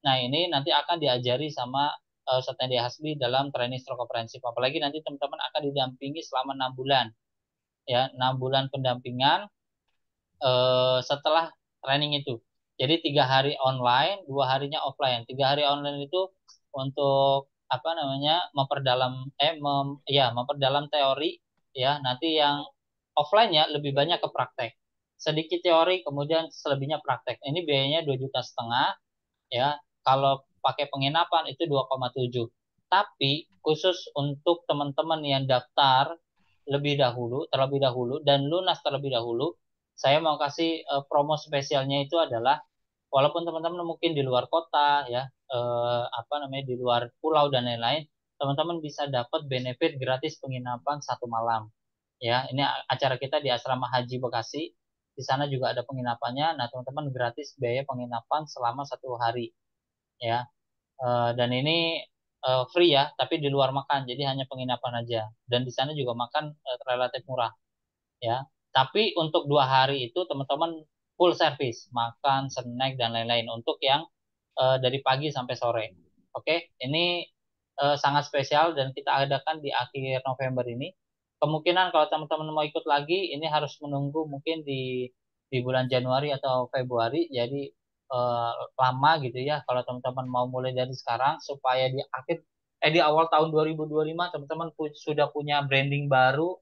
Nah ini nanti akan diajari sama Ustadz Nedi Hasbi dalam training stroke komprehensif. Apalagi nanti teman-teman akan didampingi selama 6 bulan ya, 6 bulan pendampingan setelah training itu. Jadi 3 hari online, 2 harinya offline. 3 hari online itu untuk apa namanya memperdalam teori ya. Nanti yang offline ya lebih banyak ke praktek. Sedikit teori, kemudian selebihnya praktek. Ini biayanya 2,5 juta ya. Kalau pakai penginapan itu 2,7. Tapi khusus untuk teman-teman yang daftar terlebih dahulu dan lunas terlebih dahulu, saya mau kasih promo spesialnya itu adalah, walaupun teman-teman mungkin di luar kota ya, apa namanya di luar pulau dan lain-lain, teman-teman bisa dapat benefit gratis penginapan 1 malam. Ya, ini acara kita di Asrama Haji Bekasi. Di sana juga ada penginapannya. Nah, teman-teman gratis biaya penginapan selama 1 hari. Ya, dan ini free ya, tapi di luar makan. Jadi hanya penginapan aja. Dan di sana juga makan relatif murah. Ya, tapi untuk 2 hari itu teman-teman full service, makan, snack dan lain-lain untuk yang dari pagi sampai sore. Oke, ini sangat spesial dan kita adakan di akhir November ini. Kemungkinan kalau teman-teman mau ikut lagi, ini harus menunggu mungkin di bulan Januari atau Februari. Jadi lama gitu ya. Kalau teman-teman mau mulai dari sekarang supaya di awal tahun 2025 teman-teman sudah punya branding baru,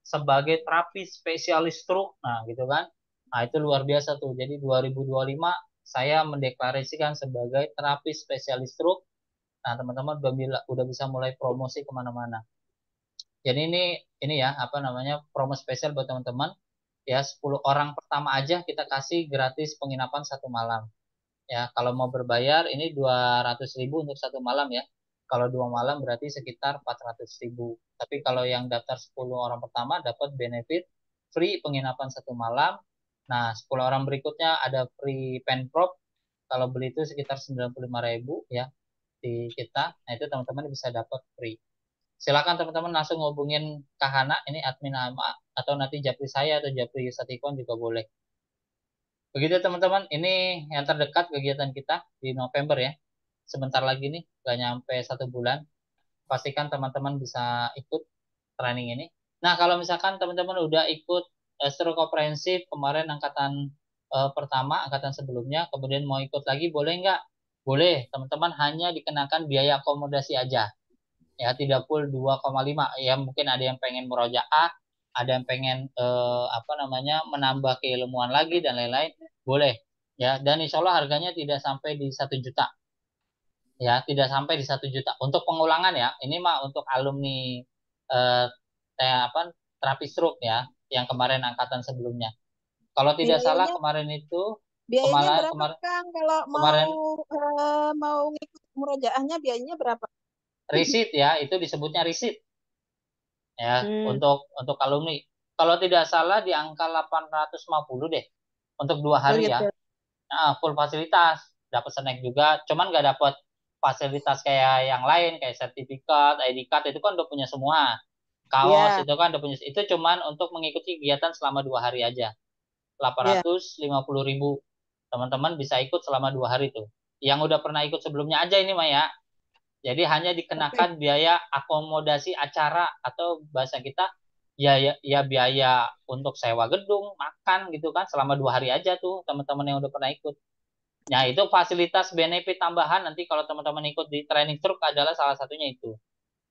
sebagai terapi spesialis stroke. Nah, gitu kan. Nah, itu luar biasa tuh. Jadi 2025 saya mendeklarasikan sebagai terapi spesialis stroke. Nah, teman-teman udah bisa mulai promosi kemana-mana. Jadi ini ya, apa namanya, promo spesial buat teman-teman. Ya, 10 orang pertama aja kita kasih gratis penginapan 1 malam. Ya, kalau mau berbayar ini 200.000 untuk 1 malam ya. Kalau 2 malam berarti sekitar 400.000. Tapi kalau yang daftar 10 orang pertama dapat benefit free penginapan 1 malam. Nah, 10 orang berikutnya ada free pen prop. Kalau beli itu sekitar 95.000 ya di kita. Nah, itu teman-teman bisa dapat free. Silakan teman-teman langsung hubungin Kak Hana, ini admin nama, atau nanti japri saya atau japri Satikon juga boleh. Begitu teman-teman, ini yang terdekat kegiatan kita di November ya. Sebentar lagi nih, gak nyampe 1 bulan. Pastikan teman-teman bisa ikut training ini. Nah, kalau misalkan teman-teman udah ikut stroke komprehensif kemarin angkatan pertama, angkatan sebelumnya, kemudian mau ikut lagi, boleh nggak? Boleh, teman-teman hanya dikenakan biaya akomodasi aja. Ya, tidak full 2,5. Ya, mungkin ada yang pengen murojaah, ada yang pengen apa namanya, menambah keilmuan lagi dan lain-lain, boleh. Ya, dan insya Allah harganya tidak sampai di 1 juta. Ya, tidak sampai di 1 juta. Untuk pengulangan ya, ini mah untuk alumni terapi stroke ya, yang kemarin angkatan sebelumnya. Kalau tidak salah Biayanya kemarin itu biayanya berapa kemarin Kang? Kalau kemarin mau ngikut murojaahnya biayanya berapa? risit ya, itu disebutnya risit ya, Hmm. untuk alumni. Kalau tidak salah di angka 850 deh untuk 2 Oh hari ya. gitu. Nah, full fasilitas, dapat snack juga, cuman nggak dapat fasilitas kayak yang lain kayak sertifikat, ID card itu kan udah punya semua. Kaos Ya, itu kan udah punya, itu cuman untuk mengikuti kegiatan selama 2 hari aja. ya. 850.000. Teman-teman bisa ikut selama 2 hari tuh. Yang udah pernah ikut sebelumnya aja ini Maya. Jadi hanya Oke. dikenakan biaya akomodasi acara atau bahasa kita ya biaya untuk sewa gedung, makan gitu kan selama 2 hari aja tuh teman-teman yang udah pernah ikut. Nah, itu fasilitas benefit tambahan nanti kalau teman-teman ikut di training stroke adalah salah satunya itu.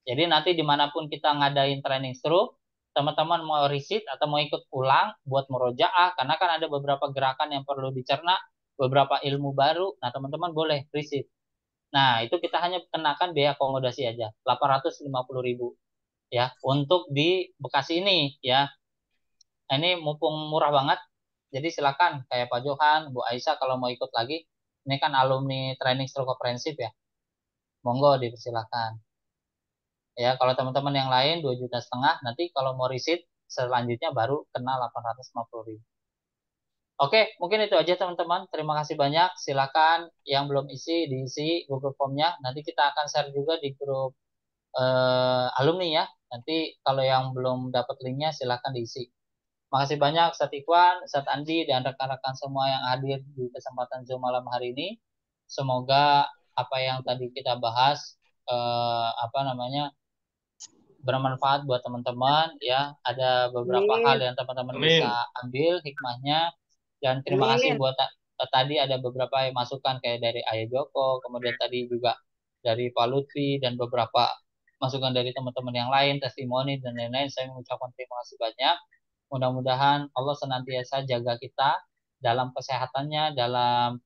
Jadi nanti dimanapun kita ngadain training stroke, teman-teman mau riset atau mau ikut ulang buat murojaah, karena kan ada beberapa gerakan yang perlu dicerna, beberapa ilmu baru, nah teman-teman boleh riset. Nah, itu kita hanya kenakan biaya akomodasi aja, 850.000 ya, untuk di Bekasi ini ya. Nah, ini mumpung murah banget, jadi silakan kayak Pak Johan, Bu Aisyah kalau mau ikut lagi, ini kan alumni training stroke komprehensif ya, monggo dipersilakan. Ya, kalau teman-teman yang lain 2,5 juta, nanti kalau mau riset selanjutnya baru kena 850.000. Oke, mungkin itu aja teman-teman. Terima kasih banyak. Silakan yang belum diisi Google Form-nya. Nanti kita akan share juga di grup alumni ya. Nanti kalau yang belum dapat linknya silakan diisi. Makasih banyak Ustadz Ikhwan, Ustadz Andi, dan rekan-rekan semua yang hadir di kesempatan Zoom malam hari ini. Semoga apa yang tadi kita bahas apa namanya, bermanfaat buat teman-teman ya. Ada beberapa hal Amin. yang teman-teman bisa Amin. ambil hikmahnya, dan terima kasih Amin. buat tadi ada beberapa masukan kayak dari Ayah Joko, kemudian tadi juga dari Pak Lutfi dan beberapa masukan dari teman-teman yang lain, testimoni dan lain-lain. Saya mengucapkan terima kasih banyak. Mudah-mudahan Allah senantiasa jaga kita dalam kesehatannya, dalam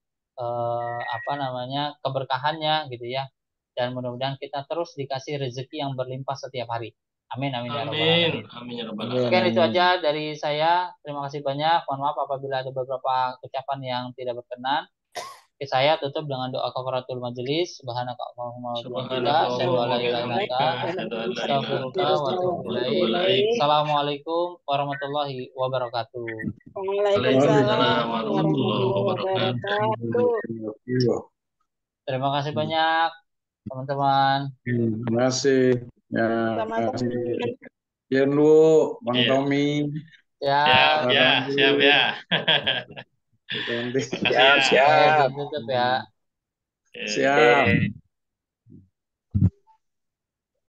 apa namanya, keberkahannya gitu ya. Dan mudah-mudahan kita terus dikasih rezeki yang berlimpah setiap hari. Amin amin ya rabbal Amin. alamin. Amin ya rabbal Amin, Mungkin itu alamin. aja amin. dari saya. Terima kasih banyak. Mohon maaf apabila ada beberapa ucapan yang tidak berkenan. Saya tutup dengan doa kafaratul majelis. Subhanaka Allahumma wa bihamdika, asyhadu an la Subhanakallahumma ilaha illa anta, bihamdika asyhadu an la ilaha illa anta astaghfiruka wa atubu astaghfiruka wa atubu ilaik. ilaik. Assalamualaikum warahmatullahi wabarakatuh. Waalaikumsalam Waalaikumsalam warahmatullahi warahmatullahi wabarakatuh. wabarakatuh. Terima kasih banyak teman-teman. Terima kasih. Ya, Sama-sama. Yen Bu, Bang Iya. Tommy, Ya, Siap Pak ya, Andi, siap ya. Bu Tanti. Makasih Siap, ya. saya siap. tutup ya. Oke. Siap.